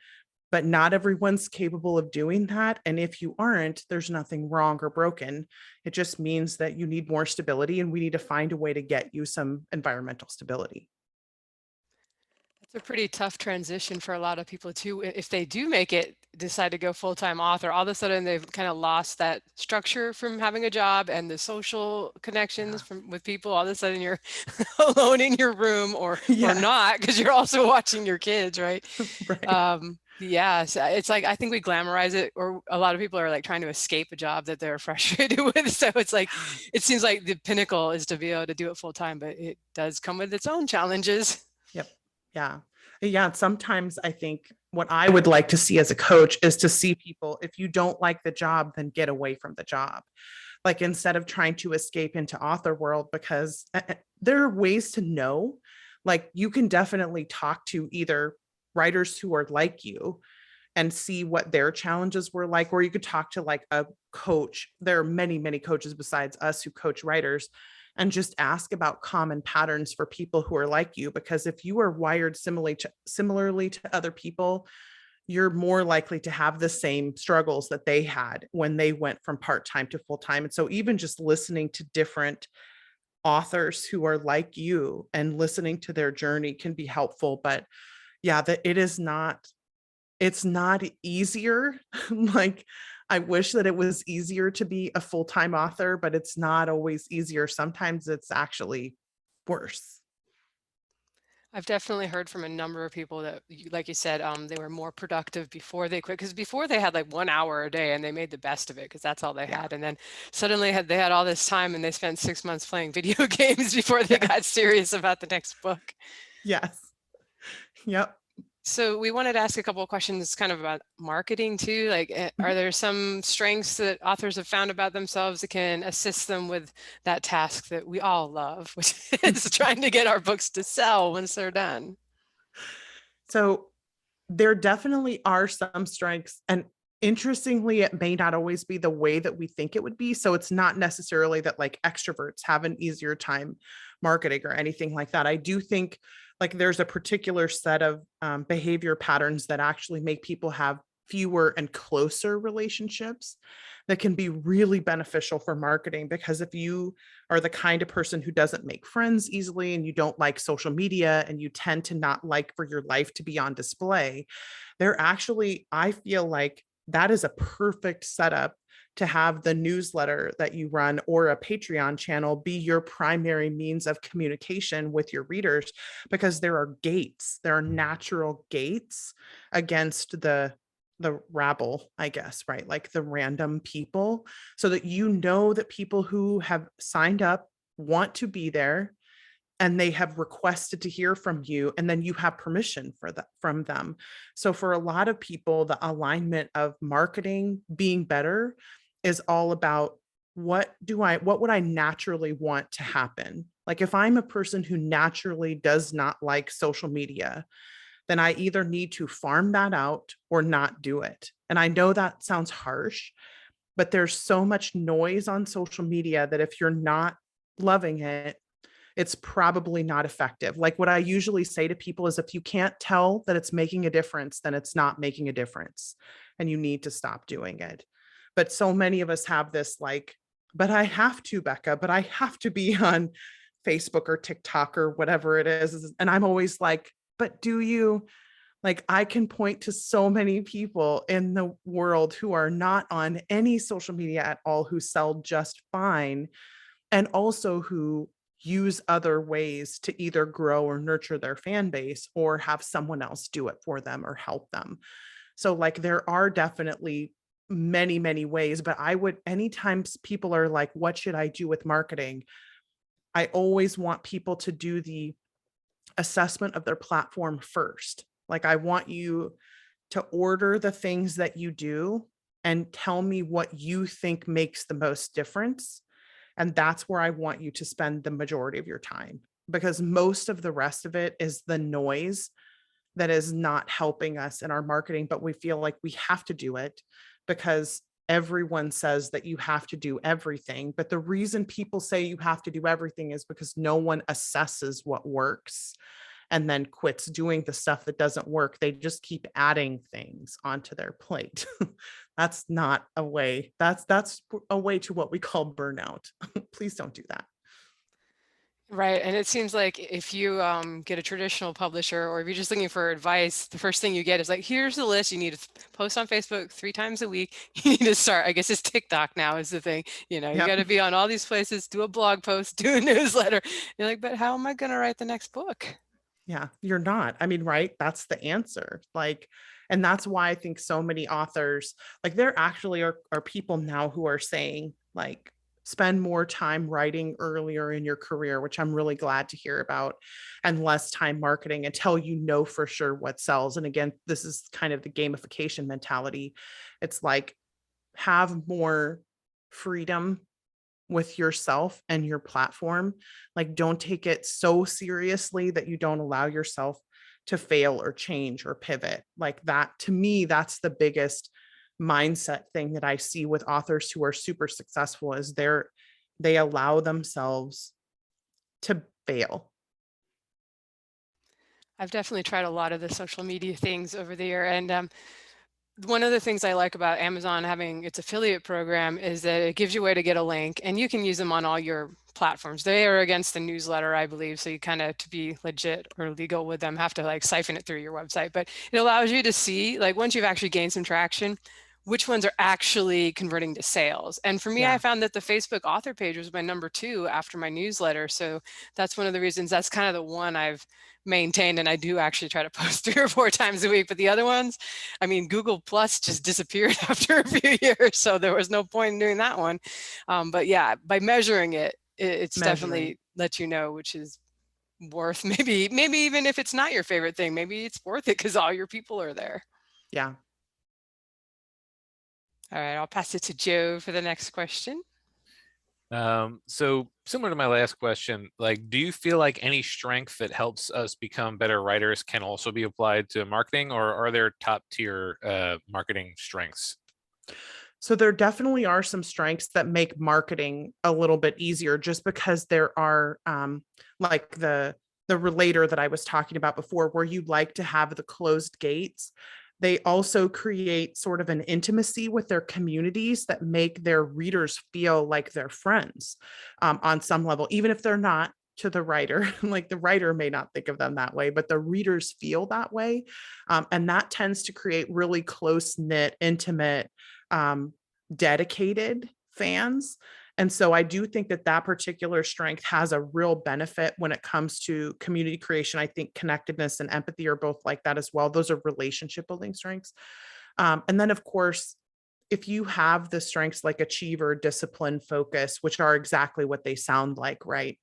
But not everyone's capable of doing that. And if you aren't, there's nothing wrong or broken. It just means that you need more stability, and we need to find a way to get you some environmental stability. It's a pretty tough transition for a lot of people too. If they do make it, decide to go full-time author, all of a sudden they've kind of lost that structure from having a job and the social connections with people. All of a sudden you're alone in your room or not, because you're also watching your kids, right? Right. Yeah, so it's like, I think we glamorize it, or a lot of people are like trying to escape a job that they're frustrated with. So it's like, it seems like the pinnacle is to be able to do it full time, but it does come with its own challenges. Yep. Yeah. Yeah. Sometimes I think what I would like to see as a coach is to see people, if you don't like the job, then get away from the job. Like instead of trying to escape into author world, because there are ways to know, like you can definitely talk to either writers who are like you and see what their challenges were like, or you could talk to like a coach. There are many, many coaches besides us who coach writers, and just ask about common patterns for people who are like you. Because if you are wired similarly to other people, you're more likely to have the same struggles that they had when they went from part-time to full-time. And so even just listening to different authors who are like you and listening to their journey can be helpful. But yeah, that it's not easier. Like, I wish that it was easier to be a full-time author, but it's not always easier. Sometimes it's actually worse. I've definitely heard from a number of people that, like you said, they were more productive before they quit, because before they had like 1 hour a day and they made the best of it because that's all they had. And then suddenly they had all this time and they spent 6 months playing video games before they got serious about the next book. Yes. Yep. So we wanted to ask a couple of questions kind of about marketing too. Like, are there some strengths that authors have found about themselves that can assist them with that task that we all love, which is trying to get our books to sell once they're done? So there definitely are some strengths, and interestingly, it may not always be the way that we think it would be. So it's not necessarily that like extroverts have an easier time marketing or anything like that. I do think like there's a particular set of behavior patterns that actually make people have fewer and closer relationships that can be really beneficial for marketing. Because if you are the kind of person who doesn't make friends easily, and you don't like social media, and you tend to not like for your life to be on display, they're actually, I feel like that is a perfect setup to have the newsletter that you run or a Patreon channel be your primary means of communication with your readers, because there are gates, there are natural gates against the rabble, I guess, right? Like the random people, so that you know that people who have signed up want to be there and they have requested to hear from you, and then you have permission for that from them. So for a lot of people, the alignment of marketing being better is all about what would I naturally want to happen? Like if I'm a person who naturally does not like social media, then I either need to farm that out or not do it. And I know that sounds harsh, but there's so much noise on social media that if you're not loving it, it's probably not effective. Like what I usually say to people is if you can't tell that it's making a difference, then it's not making a difference and you need to stop doing it. But so many of us have this like, but I have to, Becca, but I have to be on Facebook or TikTok or whatever it is. And I'm always like, but do you? Like I can point to so many people in the world who are not on any social media at all, who sell just fine, and also who use other ways to either grow or nurture their fan base or have someone else do it for them or help them. So like there are definitely many, many ways, but I would, anytime people are like, what should I do with marketing? I always want people to do the assessment of their platform first. Like I want you to order the things that you do and tell me what you think makes the most difference. And that's where I want you to spend the majority of your time, because most of the rest of it is the noise that is not helping us in our marketing, but we feel like we have to do it because everyone says that you have to do everything. But the reason people say you have to do everything is because no one assesses what works and then quits doing the stuff that doesn't work. They just keep adding things onto their plate. That's not a way. That's a way to what we call burnout. Please don't do that. Right. And it seems like if you get a traditional publisher, or if you're just looking for advice, the first thing you get is like, here's the list. You need to post on Facebook 3 times a week. You need to start, I guess it's TikTok now is the thing. You know, you got to be on all these places, do a blog post, do a newsletter. You're like, but how am I going to write the next book? Yeah, you're not. I mean, right? That's the answer. Like, and that's why I think so many authors, like there actually are people now who are saying like, spend more time writing earlier in your career, which I'm really glad to hear about, and less time marketing until you know for sure what sells. And again, this is kind of the gamification mentality. It's like have more freedom with yourself and your platform. Like don't take it so seriously that you don't allow yourself to fail or change or pivot. Like that, to me, that's the biggest mindset thing that I see with authors who are super successful is they allow themselves to fail. I've definitely tried a lot of the social media things over the year. And one of the things I like about Amazon having its affiliate program is that it gives you a way to get a link and you can use them on all your platforms. They are against the newsletter, I believe. So you kind of, to be legit or legal with them, have to like siphon it through your website. But it allows you to see, like once you've actually gained some traction, which ones are actually converting to sales. And for me, I found that the Facebook author page was my number 2 after my newsletter. So that's one of the reasons, that's kind of the one I've maintained. And I do actually try to post 3 or 4 times a week, but the other ones, I mean, Google Plus just disappeared after a few years. So there was no point in doing that one. But yeah, by measuring it, it's definitely lets you know which is worth, maybe even if it's not your favorite thing, maybe it's worth it because all your people are there. Yeah. All right, I'll pass it to Joe for the next question. So similar to my last question, like, do you feel like any strength that helps us become better writers can also be applied to marketing, or are there top tier marketing strengths? So there definitely are some strengths that make marketing a little bit easier, just because there are like the relator that I was talking about before, where you like to have the closed gates. They also create sort of an intimacy with their communities that make their readers feel like they're friends on some level, even if they're not to the writer. Like the writer may not think of them that way, but the readers feel that way. And that tends to create really close-knit, intimate dedicated fans. And so I do think that that particular strength has a real benefit when it comes to community creation. I think connectedness and empathy are both like that as well. Those are relationship building strengths. And then, of course, if you have the strengths like achiever, discipline, focus, which are exactly what they sound like, right?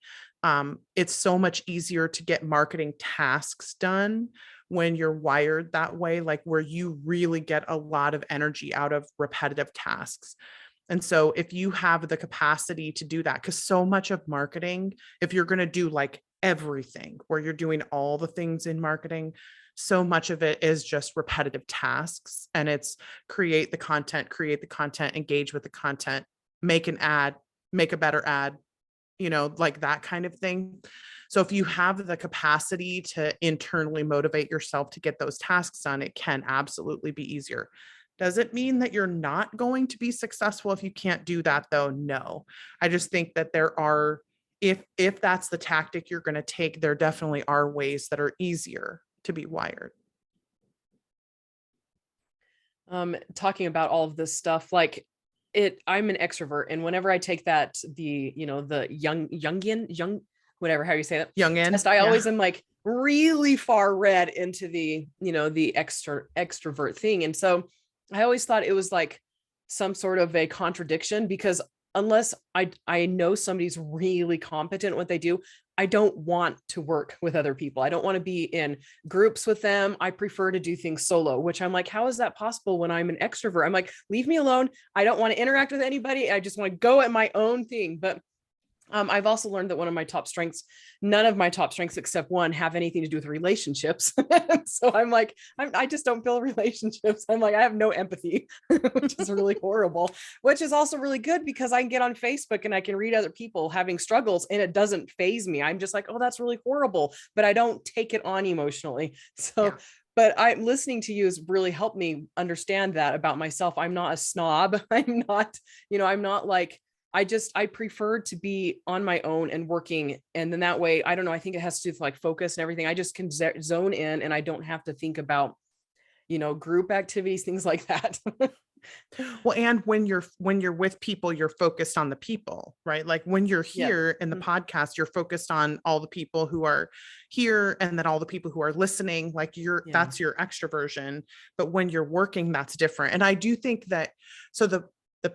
It's so much easier to get marketing tasks done when you're wired that way, like where you really get a lot of energy out of repetitive tasks. And so if you have the capacity to do that, because so much of marketing, if you're going to do like everything where you're doing all the things in marketing, so much of it is just repetitive tasks, and it's create the content, engage with the content, make an ad, make a better ad, like that kind of thing. So if you have the capacity to internally motivate yourself to get those tasks done, it can absolutely be easier. Does it mean that you're not going to be successful if you can't do that, though? No. I just think that there are, if that's the tactic you're going to take, there definitely are ways that are easier to be wired. Talking about all of this stuff, like I'm an extrovert, and whenever I take that, the Jungian, whatever, how you say that, Jungian test, I always am like really far read into the extrovert thing. And so I always thought it was like some sort of a contradiction, because unless I know somebody's really competent at what they do, I don't want to work with other people. I don't want to be in groups with them. I prefer to do things solo, which I'm like, how is that possible when I'm an extrovert? I'm like, leave me alone. I don't want to interact with anybody. I just want to go at my own thing. But I've also learned that one of my top strengths, none of my top strengths except one, have anything to do with relationships. So I'm like, I just don't build relationships. I'm like, I have no empathy, which is really horrible, which is also really good because I can get on Facebook and I can read other people having struggles and it doesn't faze me. I'm just like, oh, that's really horrible, but I don't take it on emotionally. So yeah. But listening to you has really helped me understand that about myself. I'm not a snob. I'm not like, I prefer to be on my own and working. And then that way, I don't know, I think it has to do with like focus and everything. I just can zone in and I don't have to think about, group activities, things like that. Well, and when you're with people, you're focused on the people, right? Like when you're here in the podcast, you're focused on all the people who are here and then all the people who are listening, like that's your extroversion. But when you're working, that's different. And I do think that, so the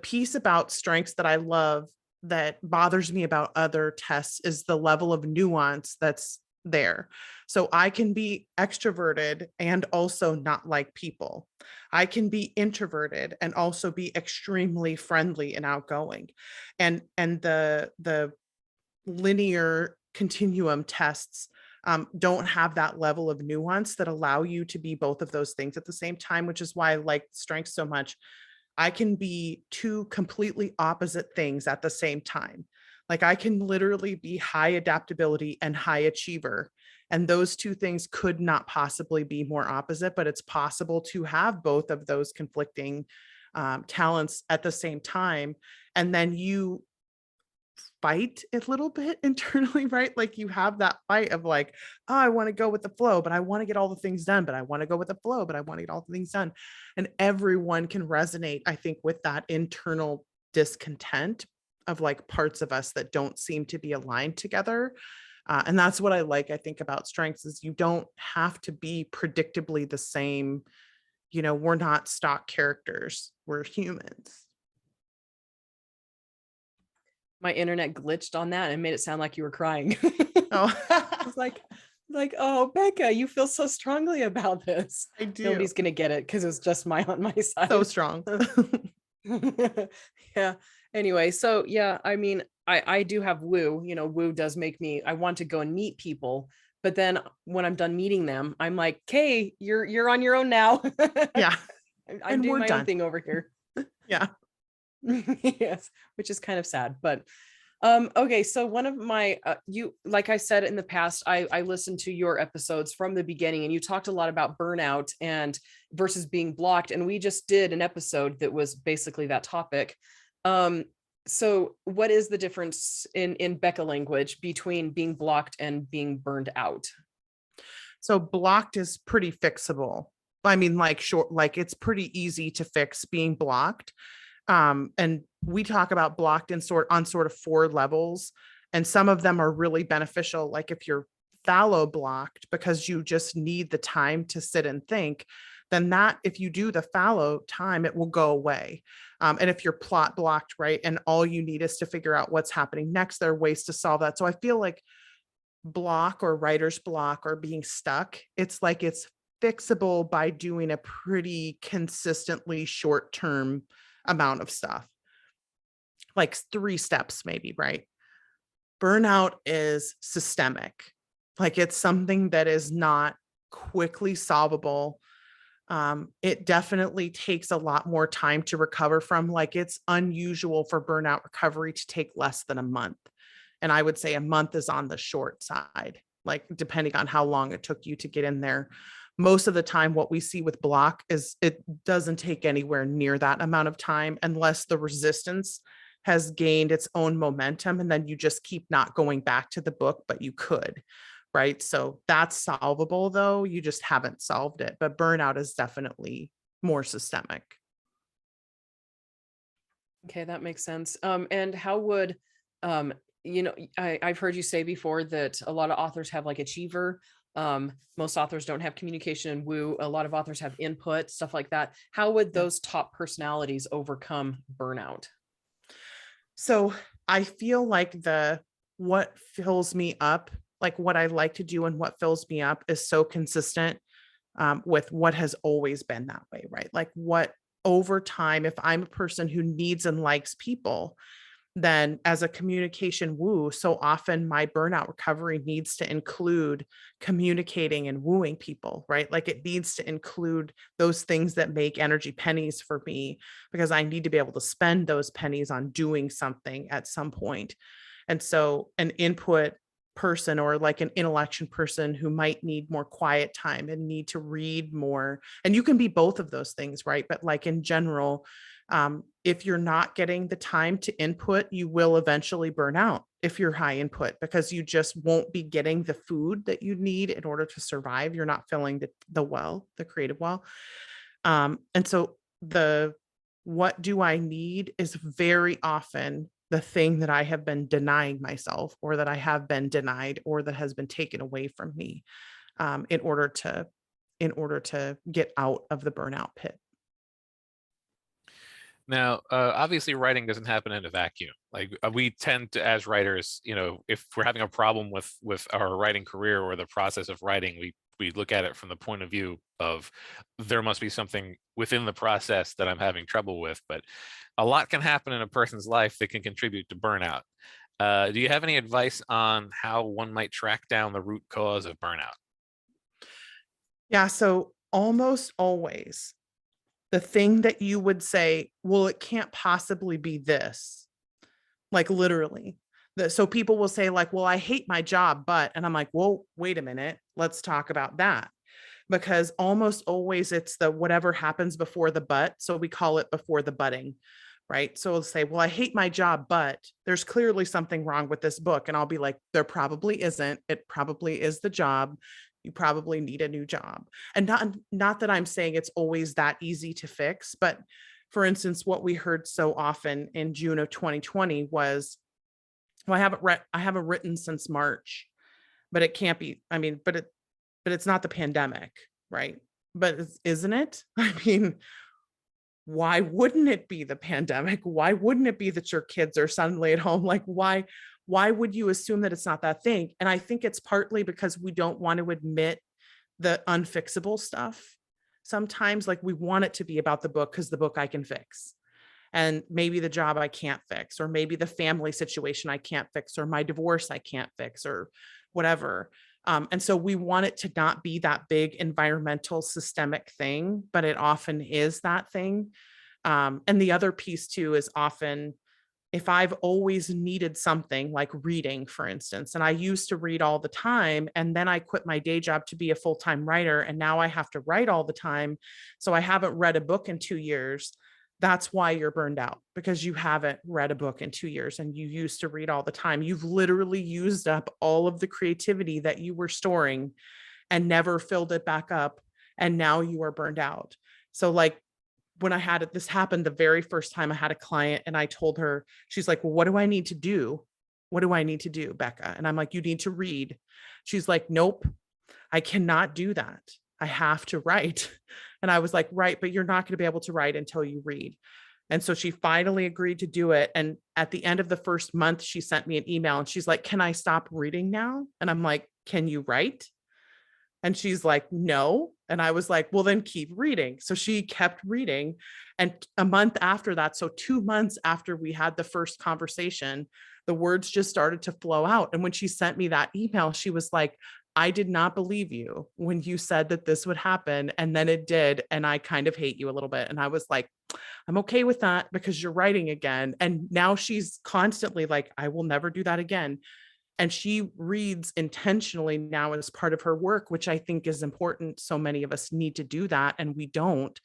piece about strengths that I love that bothers me about other tests is the level of nuance that's there. So I can be extroverted and also not like people. I can be introverted and also be extremely friendly and outgoing. And the linear continuum tests don't have that level of nuance that allow you to be both of those things at the same time, which is why I like strengths so much. I can be two completely opposite things at the same time. Like I can literally be high adaptability and high achiever. And those two things could not possibly be more opposite, but it's possible to have both of those conflicting talents at the same time. And then you fight a little bit internally, right? Like you have that fight of like, oh, I want to go with the flow, but I want to get all the things done, but I want to go with the flow, but I want to get all the things done. And everyone can resonate, I think, with that internal discontent of like parts of us that don't seem to be aligned together. And that's what I like, I think, about strengths is you don't have to be predictably the same. We're not stock characters, we're humans. My internet glitched on that and made it sound like you were crying. Oh, I was like, oh, Becca, you feel so strongly about this. I do. Nobody's going to get it because it's just on my side. So strong. Yeah. Anyway, so yeah, I mean, I do have woo, woo does make me, I want to go and meet people. But then when I'm done meeting them, I'm like, okay, you're on your own now. Yeah. I'm doing my own thing over here. Yeah. Yes, which is kind of sad, but okay, so one of my you, like I said in the past, I listened to your episodes from the beginning and you talked a lot about burnout and versus being blocked, and we just did an episode that was basically that topic. So what is the difference in Becca language between being blocked and being burned out? So blocked is pretty fixable. I mean, like short, like it's pretty easy to fix being blocked. And we talk about blocked and on sort of 4 levels. And some of them are really beneficial. Like if you're fallow blocked because you just need the time to sit and think, then that, if you do the fallow time, it will go away. And if you're plot blocked, right, and all you need is to figure out what's happening next, there are ways to solve that. So I feel like block or writer's block or being stuck, it's like it's fixable by doing a pretty consistently short-term amount of stuff, like 3 steps maybe, right? Burnout is systemic. Like it's something that is not quickly solvable. It definitely takes a lot more time to recover from. Like it's unusual for burnout recovery to take less than a month. And I would say a month is on the short side, like depending on how long it took you to get in there. Most of the time, what we see with block is it doesn't take anywhere near that amount of time unless the resistance has gained its own momentum. And then you just keep not going back to the book, but you could, right? So that's solvable though. You just haven't solved it, but burnout is definitely more systemic. Okay, that makes sense. And how would, I've heard you say before that a lot of authors have like achiever. Most authors don't have communication and woo. A lot of authors have input, stuff like that. How would those top personalities overcome burnout? So I feel like what fills me up, like what I like to do and what fills me up is so consistent with what has always been that way, right? Like what over time, if I'm a person who needs and likes people, then as a communication woo, so often my burnout recovery needs to include communicating and wooing people, right? Like it needs to include those things that make energy pennies for me because I need to be able to spend those pennies on doing something at some point. And so an input person or like an intellection person who might need more quiet time and need to read more, and you can be both of those things, right? But like in general, if you're not getting the time to input, you will eventually burn out if you're high input because you just won't be getting the food that you need in order to survive. You're not filling the creative well. And so what do I need is very often the thing that I have been denying myself or that I have been denied or that has been taken away from me in order to get out of the burnout pit. Now, obviously writing doesn't happen in a vacuum. Like we tend to, as writers, if we're having a problem with our writing career or the process of writing, we look at it from the point of view of there must be something within the process that I'm having trouble with, but a lot can happen in a person's life that can contribute to burnout. Do you have any advice on how one might track down the root cause of burnout? Yeah, so almost always the thing that you would say, well, it can't possibly be this, like literally. So people will say like, well, I hate my job, but, and I'm like, well, wait a minute, let's talk about that. Because almost always it's the whatever happens before the but. So we call it before the butting, right? So I'll say, well, I hate my job, but there's clearly something wrong with this book. And I'll be like, there probably isn't. It probably is the job. You probably need a new job. And not that I'm saying it's always that easy to fix, but for instance, what we heard so often in June of 2020 was, well, I haven't written since March, but it can't be, I mean, but it's not the pandemic, right? But isn't it? I mean, why wouldn't it be the pandemic? Why wouldn't it be that your kids are suddenly at home? Like, why would you assume that it's not that thing? And I think it's partly because we don't want to admit the unfixable stuff. Sometimes like we want it to be about the book because the book I can fix. And maybe the job I can't fix, or maybe the family situation I can't fix, or my divorce I can't fix, or whatever. And so we want it to not be that big environmental systemic thing, but it often is that thing. And the other piece too is often if I've always needed something like reading, for instance, and I used to read all the time, and then I quit my day job to be a full-time writer, and now I have to write all the time. So I haven't read a book in 2 years. That's why you're burned out, because you haven't read a book in 2 years and you used to read all the time. You've literally used up all of the creativity that you were storing and never filled it back up. And now you are burned out. So like when I had it, this happened the very first time I had a client, and I told her, she's like, well, what do I need to do? What do I need to do, Becca? And I'm like, you need to read. She's like, nope, I cannot do that. I have to write. And I was like, right, but you're not going to be able to write until you read. And so she finally agreed to do it. And at the end of the first month, she sent me an email and she's like, can I stop reading now? And I'm like, can you write? And she's like, no. And I was like, well, then keep reading. So she kept reading. And a month after that, so 2 months after we had the first conversation, the words just started to flow out. And when she sent me that email, she was like, I did not believe you when you said that this would happen. And then it did. And I kind of hate you a little bit. And I was like, I'm okay with that because you're writing again. And now she's constantly like, I will never do that again. And she reads intentionally now as part of her work, which I think is important. So many of us need to do that, and we don't,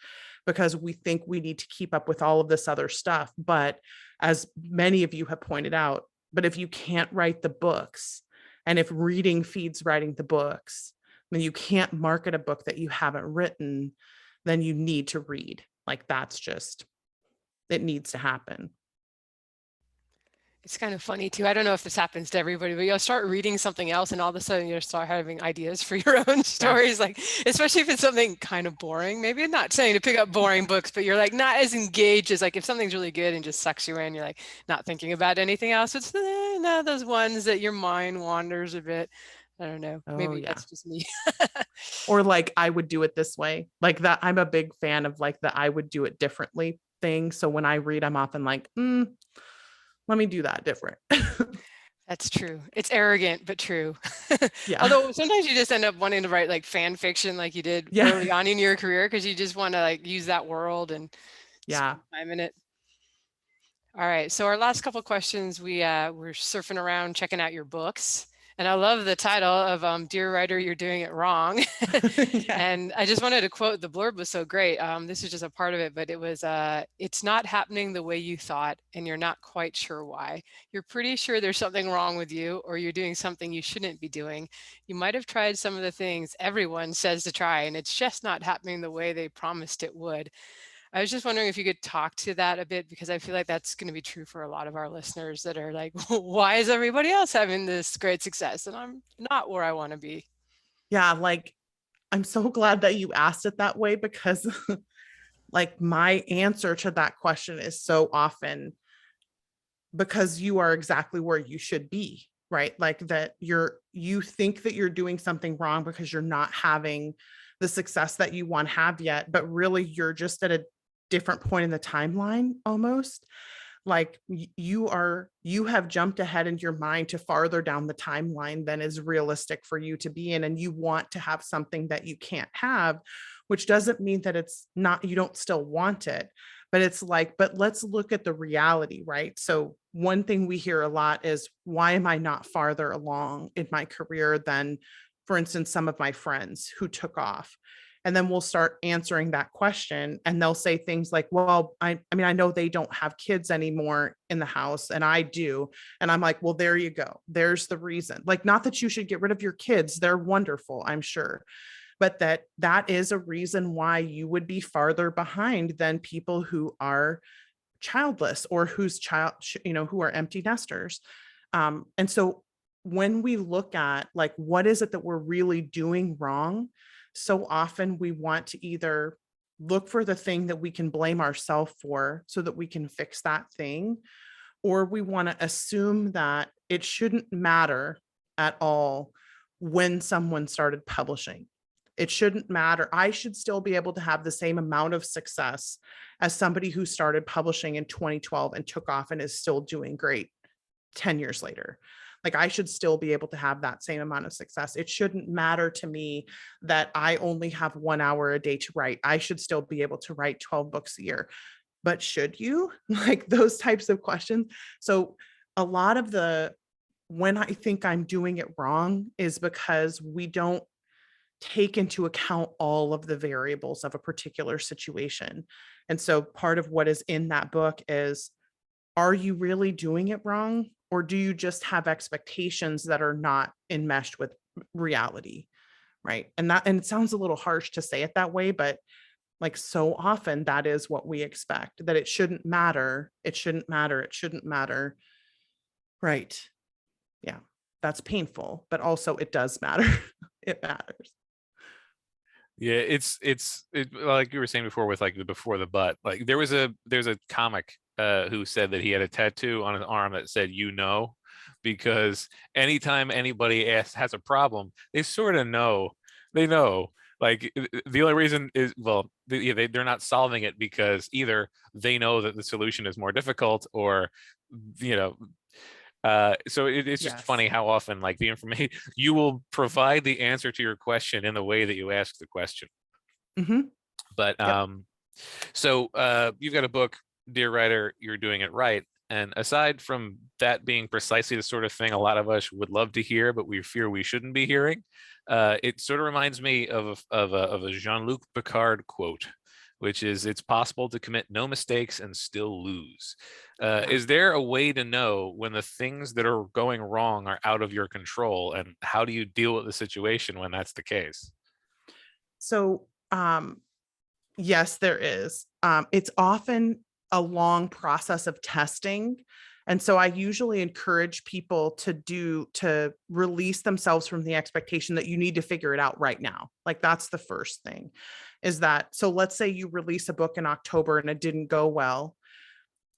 because we think we need to keep up with all of this other stuff. But as many of you have pointed out, but if you can't write the books, and if reading feeds writing the books, then you can't market a book that you haven't written, then you need to read. Like, that's just, it needs to happen. It's kind of funny too. I don't know if this happens to everybody, but you'll start reading something else and all of a sudden you'll start having ideas for your own stories. Like, especially if it's something kind of boring, maybe I'm not saying to pick up boring books, but you're like not as engaged as like if something's really good and just sucks you in, you're like not thinking about anything else. It's no, those ones that your mind wanders a bit. I don't know. Maybe that's just me. Or like, I would do it this way. Like that. I'm a big fan of like the I would do it differently thing. So when I read, I'm often like, let me do that different. That's true. It's arrogant, but true. Yeah. Although sometimes you just end up wanting to write like fan fiction like you did early on in your career because you just want to like use that world and spend time in it. All right. So our last couple of questions, we're surfing around, checking out your books. And I love the title of Dear Writer, You're Doing It Wrong. And I just wanted to quote, the blurb was so great. This is just a part of it, but it was, it's not happening the way you thought, and you're not quite sure why. You're pretty sure there's something wrong with you, or you're doing something you shouldn't be doing. You might have tried some of the things everyone says to try, and it's just not happening the way they promised it would. I was just wondering if you could talk to that a bit, because I feel like that's going to be true for a lot of our listeners that are like, why is everybody else having this great success and I'm not where I want to be? Yeah. Like, I'm so glad that you asked it that way, because like my answer to that question is so often because you are exactly where you should be, right? Like that you think that you're doing something wrong because you're not having the success that you want to have yet, but really you're just at a different point in the timeline almost. Like you have jumped ahead in your mind to farther down the timeline than is realistic for you to be in. And you want to have something that you can't have, which doesn't mean that it's not, you don't still want it, but it's like, but let's look at the reality, right? So one thing we hear a lot is, why am I not farther along in my career than, for instance, some of my friends who took off? And then we'll start answering that question and they'll say things like, well, I mean, I know they don't have kids anymore in the house and I do. And I'm like, well, there you go. There's the reason. Like, not that you should get rid of your kids. They're wonderful, I'm sure. But that is a reason why you would be farther behind than people who are childless or whose child, who are empty nesters. And so when we look at like, what is it that we're really doing wrong? So often we want to either look for the thing that we can blame ourselves for so that we can fix that thing, or we want to assume that it shouldn't matter at all when someone started publishing. It shouldn't matter. I should still be able to have the same amount of success as somebody who started publishing in 2012 and took off and is still doing great 10 years later. Like, I should still be able to have that same amount of success. It shouldn't matter to me that I only have 1 hour a day to write. I should still be able to write 12 books a year. But should you? Like, those types of questions. So a lot of when I think I'm doing it wrong is because we don't take into account all of the variables of a particular situation. And so part of what is in that book is, are you really doing it wrong? Or do you just have expectations that are not enmeshed with reality? Right. And it sounds a little harsh to say it that way, but Like so often that is what we expect, that it shouldn't matter. It shouldn't matter. It shouldn't matter. Right. Yeah. That's painful, but also it does matter. It matters. Yeah, like you were saying before with like the before the but. Like there's a comic who said that he had a tattoo on his arm that said because anytime anybody has a problem, they sort of know. They know. Like the only reason is, well, they're not solving it because either they know that the solution is more difficult, or you know, so it's just Yes. funny how often like the information you will provide the answer to your question in the way that you ask the question. Mhm. But Yep. so you've got a book, Dear Writer, You're Doing It Right. And aside from that being precisely the sort of thing a lot of us would love to hear, but we fear we shouldn't be hearing, it sort of reminds me of a Jean-Luc Picard quote, which is, "It's possible to commit no mistakes and still lose." Yeah. Is there a way to know when the things that are going wrong are out of your control, and how do you deal with the situation when that's the case? So, yes, there is. It's often a long process of testing. And so I usually encourage people to release themselves from the expectation that you need to figure it out right now. Like that's the first thing is that, so let's say you release a book in October and it didn't go well.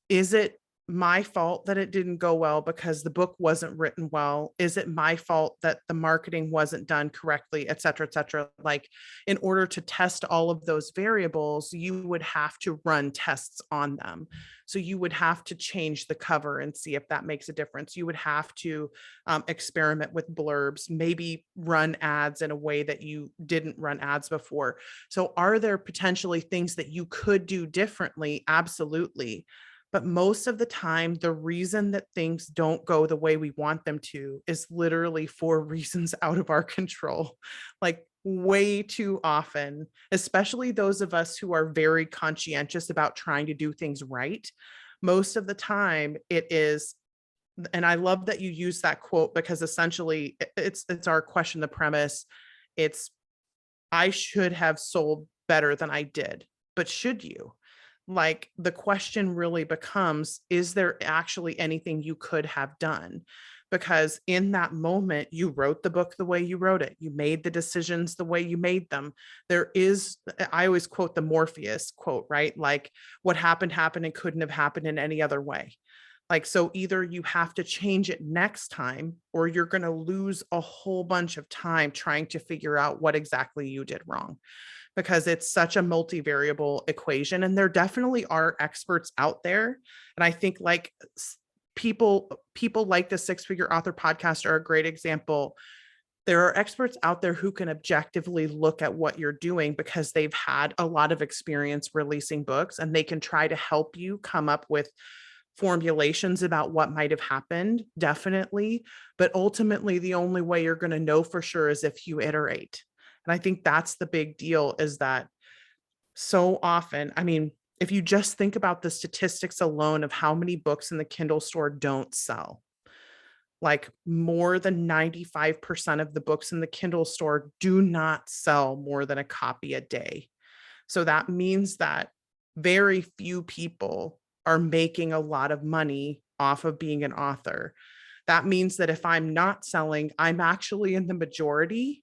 Is it my fault that it didn't go well because the book wasn't written well? Is it my fault that the marketing wasn't done correctly, et cetera, et cetera? Like, in order to test all of those variables, you would have to run tests on them. So you would have to change the cover and see if that makes a difference. You would have to experiment with blurbs, maybe run ads in a way that you didn't run ads before. So are there potentially things that you could do differently? Absolutely. But most of the time, the reason that things don't go the way we want them to is literally for reasons out of our control. Like way too often, especially those of us who are very conscientious about trying to do things right. Most of the time it is, and I love that you use that quote because essentially it's our question, the premise. It's, I should have sold better than I did, but should you? Like the question really becomes, is there actually anything you could have done? Because in that moment, you wrote the book the way you wrote it. You made the decisions the way you made them. There is, I always quote the Morpheus quote, right? Like what happened and couldn't have happened in any other way. Like, so either you have to change it next time, or you're going to lose a whole bunch of time trying to figure out what exactly you did wrong, because it's such a multivariable equation. And there definitely are experts out there. And I think like people like the Six Figure Author podcast are a great example. There are experts out there who can objectively look at what you're doing because they've had a lot of experience releasing books, and they can try to help you come up with formulations about what might have happened, definitely. But ultimately, the only way you're going to know for sure is if you iterate. And I think that's the big deal, is that so often, I mean, if you just think about the statistics alone of how many books in the Kindle store don't sell, like more than 95% of the books in the Kindle store do not sell more than a copy a day. So that means that very few people are making a lot of money off of being an author. That means that if I'm not selling, I'm actually in the majority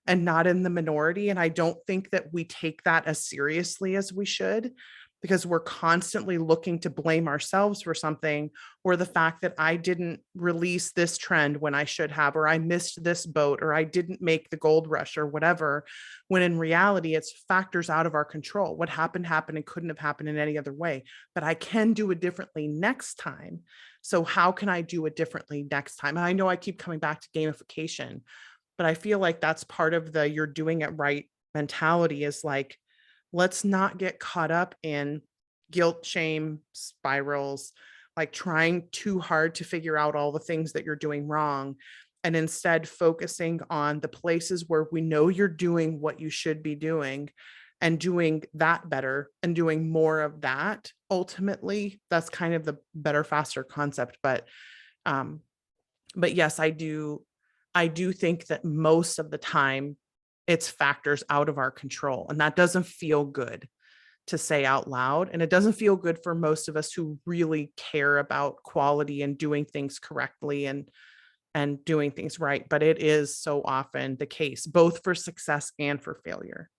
and not in the minority. And I don't think that we take that as seriously as we should, because we're constantly looking to blame ourselves for something, or the fact that I didn't release this trend when I should have, or I missed this boat, or I didn't make the gold rush, or whatever, when in reality, it's factors out of our control. What happened and couldn't have happened in any other way, but I can do it differently next time. So how can I do it differently next time? And I know I keep coming back to gamification, but I feel like that's part of the you're doing it right mentality, is like, let's not get caught up in guilt, shame spirals, like trying too hard to figure out all the things that you're doing wrong, and instead focusing on the places where we know you're doing what you should be doing and doing that better and doing more of that. Ultimately, that's kind of the better, faster concept. But yes, I do think that most of the time it's factors out of our control, and that doesn't feel good. to say out loud. And it doesn't feel good for most of us who really care about quality and doing things correctly and doing things right. But it is so often the case, both for success and for failure.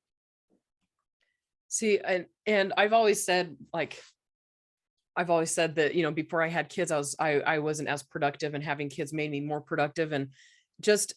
See, and I've always said, like, that, you know, before I had kids, I wasn't as productive, and having kids made me more productive. And just,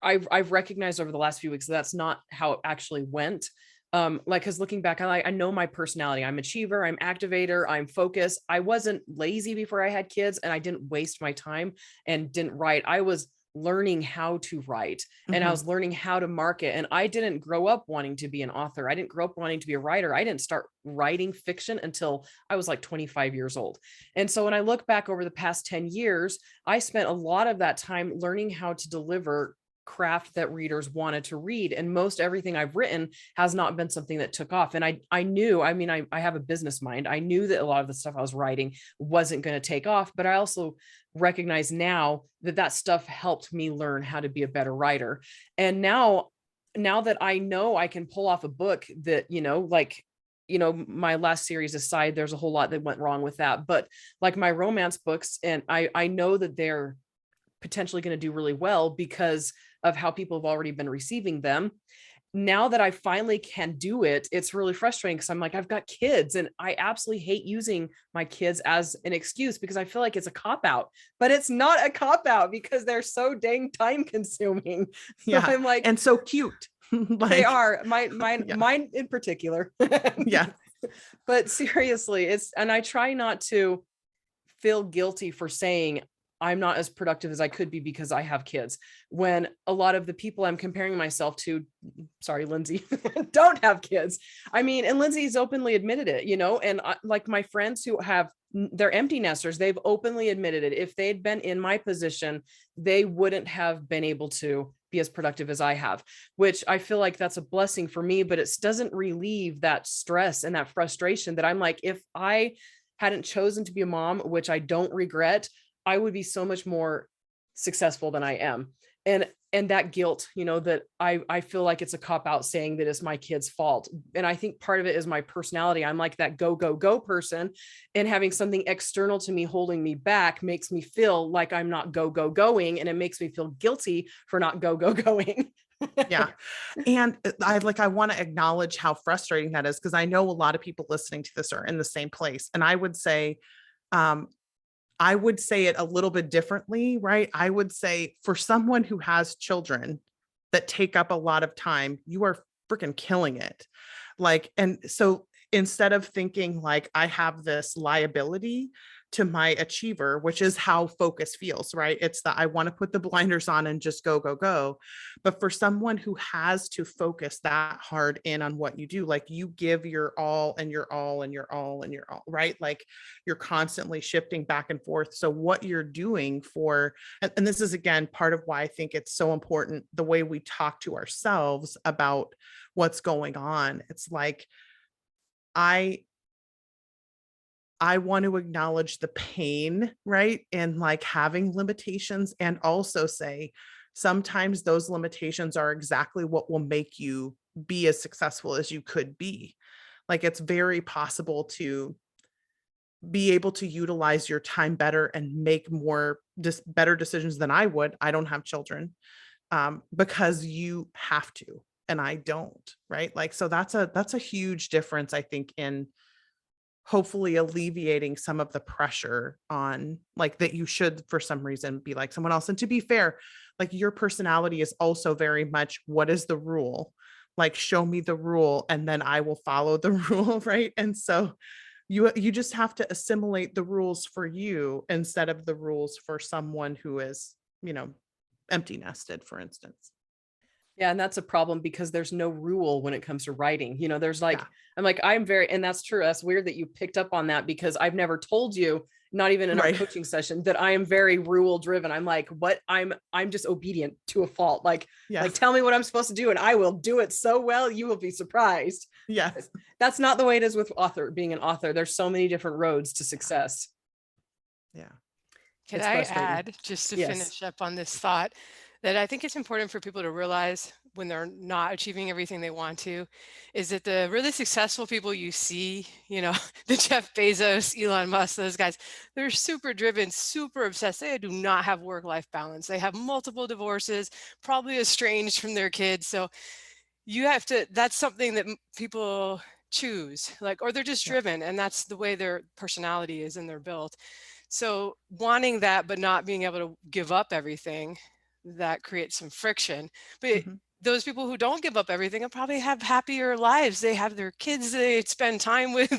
I've recognized over the last few weeks that that's not how it actually went. Like, cause looking back, I know my personality. I'm achiever, I'm activator, I'm focused. I wasn't lazy before I had kids, and I didn't waste my time and didn't write. I was learning how to write, and I was learning how to market. And I didn't grow up wanting to be an author. I didn't grow up wanting to be a writer. I didn't start writing fiction until I was like 25 years old. And so when I look back over the past 10 years, I spent a lot of that time learning how to deliver craft that readers wanted to read. And most everything I've written has not been something that took off. And I knew, I mean, I have a business mind. I knew that a lot of the stuff I was writing wasn't going to take off, but I also recognize now that that stuff helped me learn how to be a better writer. And now that I know I can pull off a book that, you know, like, you know, my last series aside, there's a whole lot that went wrong with that, but like my romance books, and I know that they're potentially going to do really well because of how people have already been receiving them. Now that I finally can do it, it's really frustrating because I'm like, I've got kids, and I absolutely hate using my kids as an excuse because I feel like it's a cop-out, but it's not a cop-out because they're so dang time consuming. So Yeah. I'm like, and so cute. Like, they are mine Yeah. in particular. Yeah. But seriously, and I try not to feel guilty for saying I'm not as productive as I could be because I have kids, when a lot of the people I'm comparing myself to, sorry, Lindsay, don't have kids. I mean, and Lindsay's openly admitted it, you know, and like my friends who have, they're empty nesters, they've openly admitted it. If they'd been in my position, they wouldn't have been able to be as productive as I have, which I feel like that's a blessing for me, but it doesn't relieve that stress and that frustration that I'm like, if I hadn't chosen to be a mom, which I don't regret, I would be so much more successful than I am. And that guilt, you know, that I feel like it's a cop out saying that it's my kid's fault. And I think part of it is my personality. I'm like that go, go, go person, and having something external to me holding me back makes me feel like I'm not go, go, going. And it makes me feel guilty for not go, go, going. Yeah. And I want to acknowledge how frustrating that is, because I know a lot of people listening to this are in the same place. And I would say it a little bit differently, right? I would say for someone who has children that take up a lot of time, you are freaking killing it. Like, and so instead of thinking like I have this liability to my achiever, which is how focus feels, right? It's that I want to put the blinders on and just go, go, go. But for someone who has to focus that hard in on what you do, like you give your all and your all and your all and your all, right? Like you're constantly shifting back and forth. So what you're doing and this is again, part of why I think it's so important, the way we talk to ourselves about what's going on. It's like, I want to acknowledge the pain, right? And like having limitations, and also say, sometimes those limitations are exactly what will make you be as successful as you could be. Like it's very possible to be able to utilize your time better and make better decisions than I would. I don't have children, because you have to, and I don't, right? Like, so that's a huge difference, I think, in hopefully alleviating some of the pressure on like that you should for some reason be like someone else. And to be fair, like your personality is also very much, what is the rule? Like, show me the rule and then I will follow the rule, right? And so you just have to assimilate the rules for you instead of the rules for someone who is, you know, empty nested, for instance. Yeah. And that's a problem because there's no rule when it comes to writing. You know, there's like, Yeah. I'm like, and that's true. That's weird that you picked up on that because I've never told you, not even in our Right. coaching session, that I am very rule driven. I'm like, what? I'm just obedient to a fault. Like tell me what I'm supposed to do and I will do it so well, you will be surprised. Yes. That's not the way it is with being an author. There's so many different roads to success. Yeah. Could I add, just to finish up on this thought, that I think it's important for people to realize when they're not achieving everything they want to, is that the really successful people you see, you know, the Jeff Bezos, Elon Musk, those guys, they're super driven, super obsessed. They do not have work-life balance. They have multiple divorces, probably estranged from their kids. So you have to, that's something that people choose, like, or they're just driven, and that's the way their personality is and they're built. So wanting that, but not being able to give up everything, that creates some friction. But those people who don't give up everything will probably have happier lives. They have their kids they spend time with,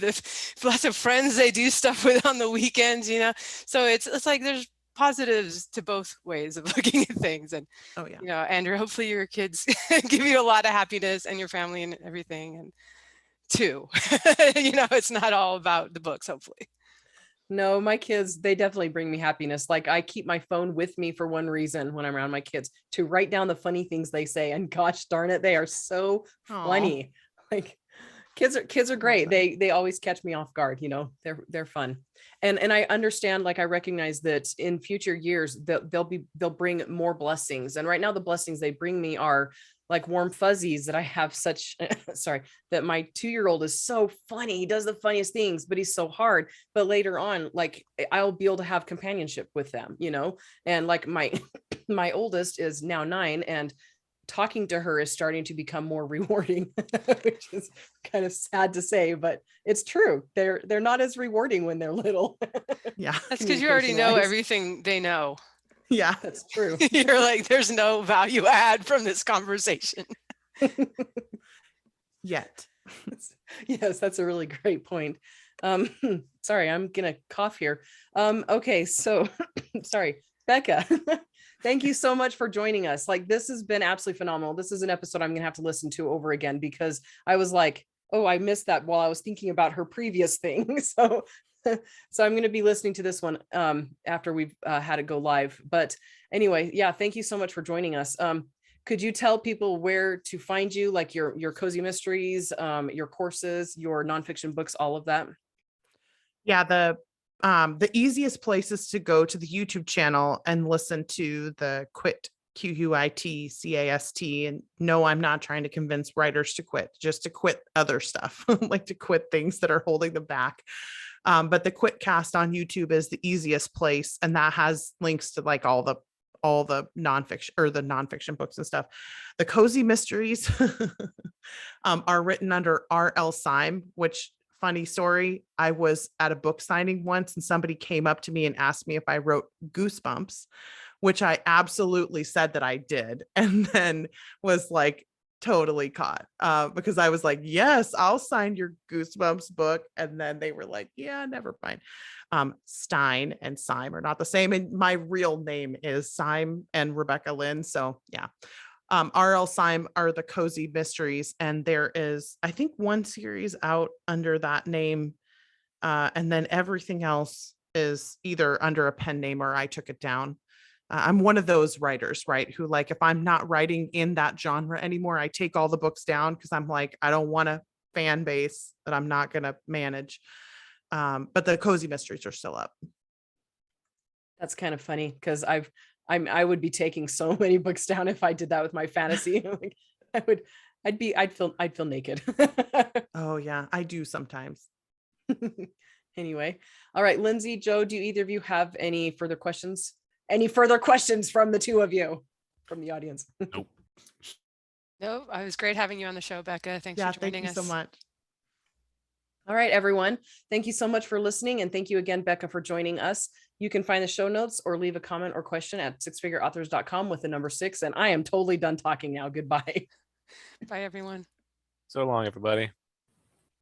lots of friends they do stuff with on the weekends, you know? So it's like there's positives to both ways of looking at things. And, you know, Andrew, hopefully your kids give you a lot of happiness, and your family and everything, and too. You know, it's not all about the books, hopefully. No, my kids, they definitely bring me happiness. Like, I keep my phone with me for one reason when I'm around my kids, to write down the funny things they say. And gosh darn it, they are so funny. Like, kids are great. They always catch me off guard, you know, they're fun. And I understand, like, I recognize that in future years they'll bring more blessings. And right now the blessings they bring me are like warm fuzzies, that I have such, sorry, that my 2-year-old is so funny. He does the funniest things, but he's so hard. But later on, like, I'll be able to have companionship with them, you know? And like my oldest is now 9, and talking to her is starting to become more rewarding, which is kind of sad to say, but it's true. They're not as rewarding when they're little. Yeah. That's because you already know everything they know. Yeah, that's true. You're like, there's no value add from this conversation. Yet. Yes, that's a really great point. Sorry, I'm gonna cough here. Okay, so sorry, Becca. Thank you so much for joining us. Like, this has been absolutely phenomenal. This is an episode I'm gonna have to listen to over again, because I was like, oh, I missed that while I was thinking about her previous thing. So I'm going to be listening to this one after we've had it go live. But anyway, yeah, thank you so much for joining us. Could you tell people where to find you, like your cozy mysteries, your courses, your nonfiction books, all of that? Yeah, the easiest place is to go to the YouTube channel and listen to the Quit, QUIT, and no, I'm not trying to convince writers to quit, just to quit other stuff, like to quit things that are holding them back. But the Quit cast on YouTube is the easiest place, and that has links to like all the nonfiction, or the nonfiction books and stuff. The cozy mysteries are written under R.L. Syme, which, funny story, I was at a book signing once and somebody came up to me and asked me if I wrote Goosebumps, which I absolutely said that I did, and then was like totally caught because I was like, yes, I'll sign your Goosebumps book. And then they were like, yeah, never mind. Stein and Syme are not the same. And my real name is Syme and Rebecca Lynn. So yeah. R.L. Syme are the cozy mysteries. And there is, I think, one series out under that name. And then everything else is either under a pen name or I took it down. I'm one of those writers, right, who, like, if I'm not writing in that genre anymore, I take all the books down because I'm like, I don't want a fan base that I'm not going to manage. But the cozy mysteries are still up. That's kind of funny, because I would be taking so many books down if I did that with my fantasy. Like, I'd feel naked. Oh yeah, I do sometimes. Anyway, all right, Lindsay, Joe, do either of you have any further questions? Any further questions from the two of you, from the audience? Nope. No, it was great having you on the show, Becca. Thanks for joining us. Thank you so much. All right, everyone. Thank you so much for listening. And thank you again, Becca, for joining us. You can find the show notes or leave a comment or question at sixfigureauthors.com with the number 6. And I am totally done talking now. Goodbye. Bye, everyone. So long, everybody.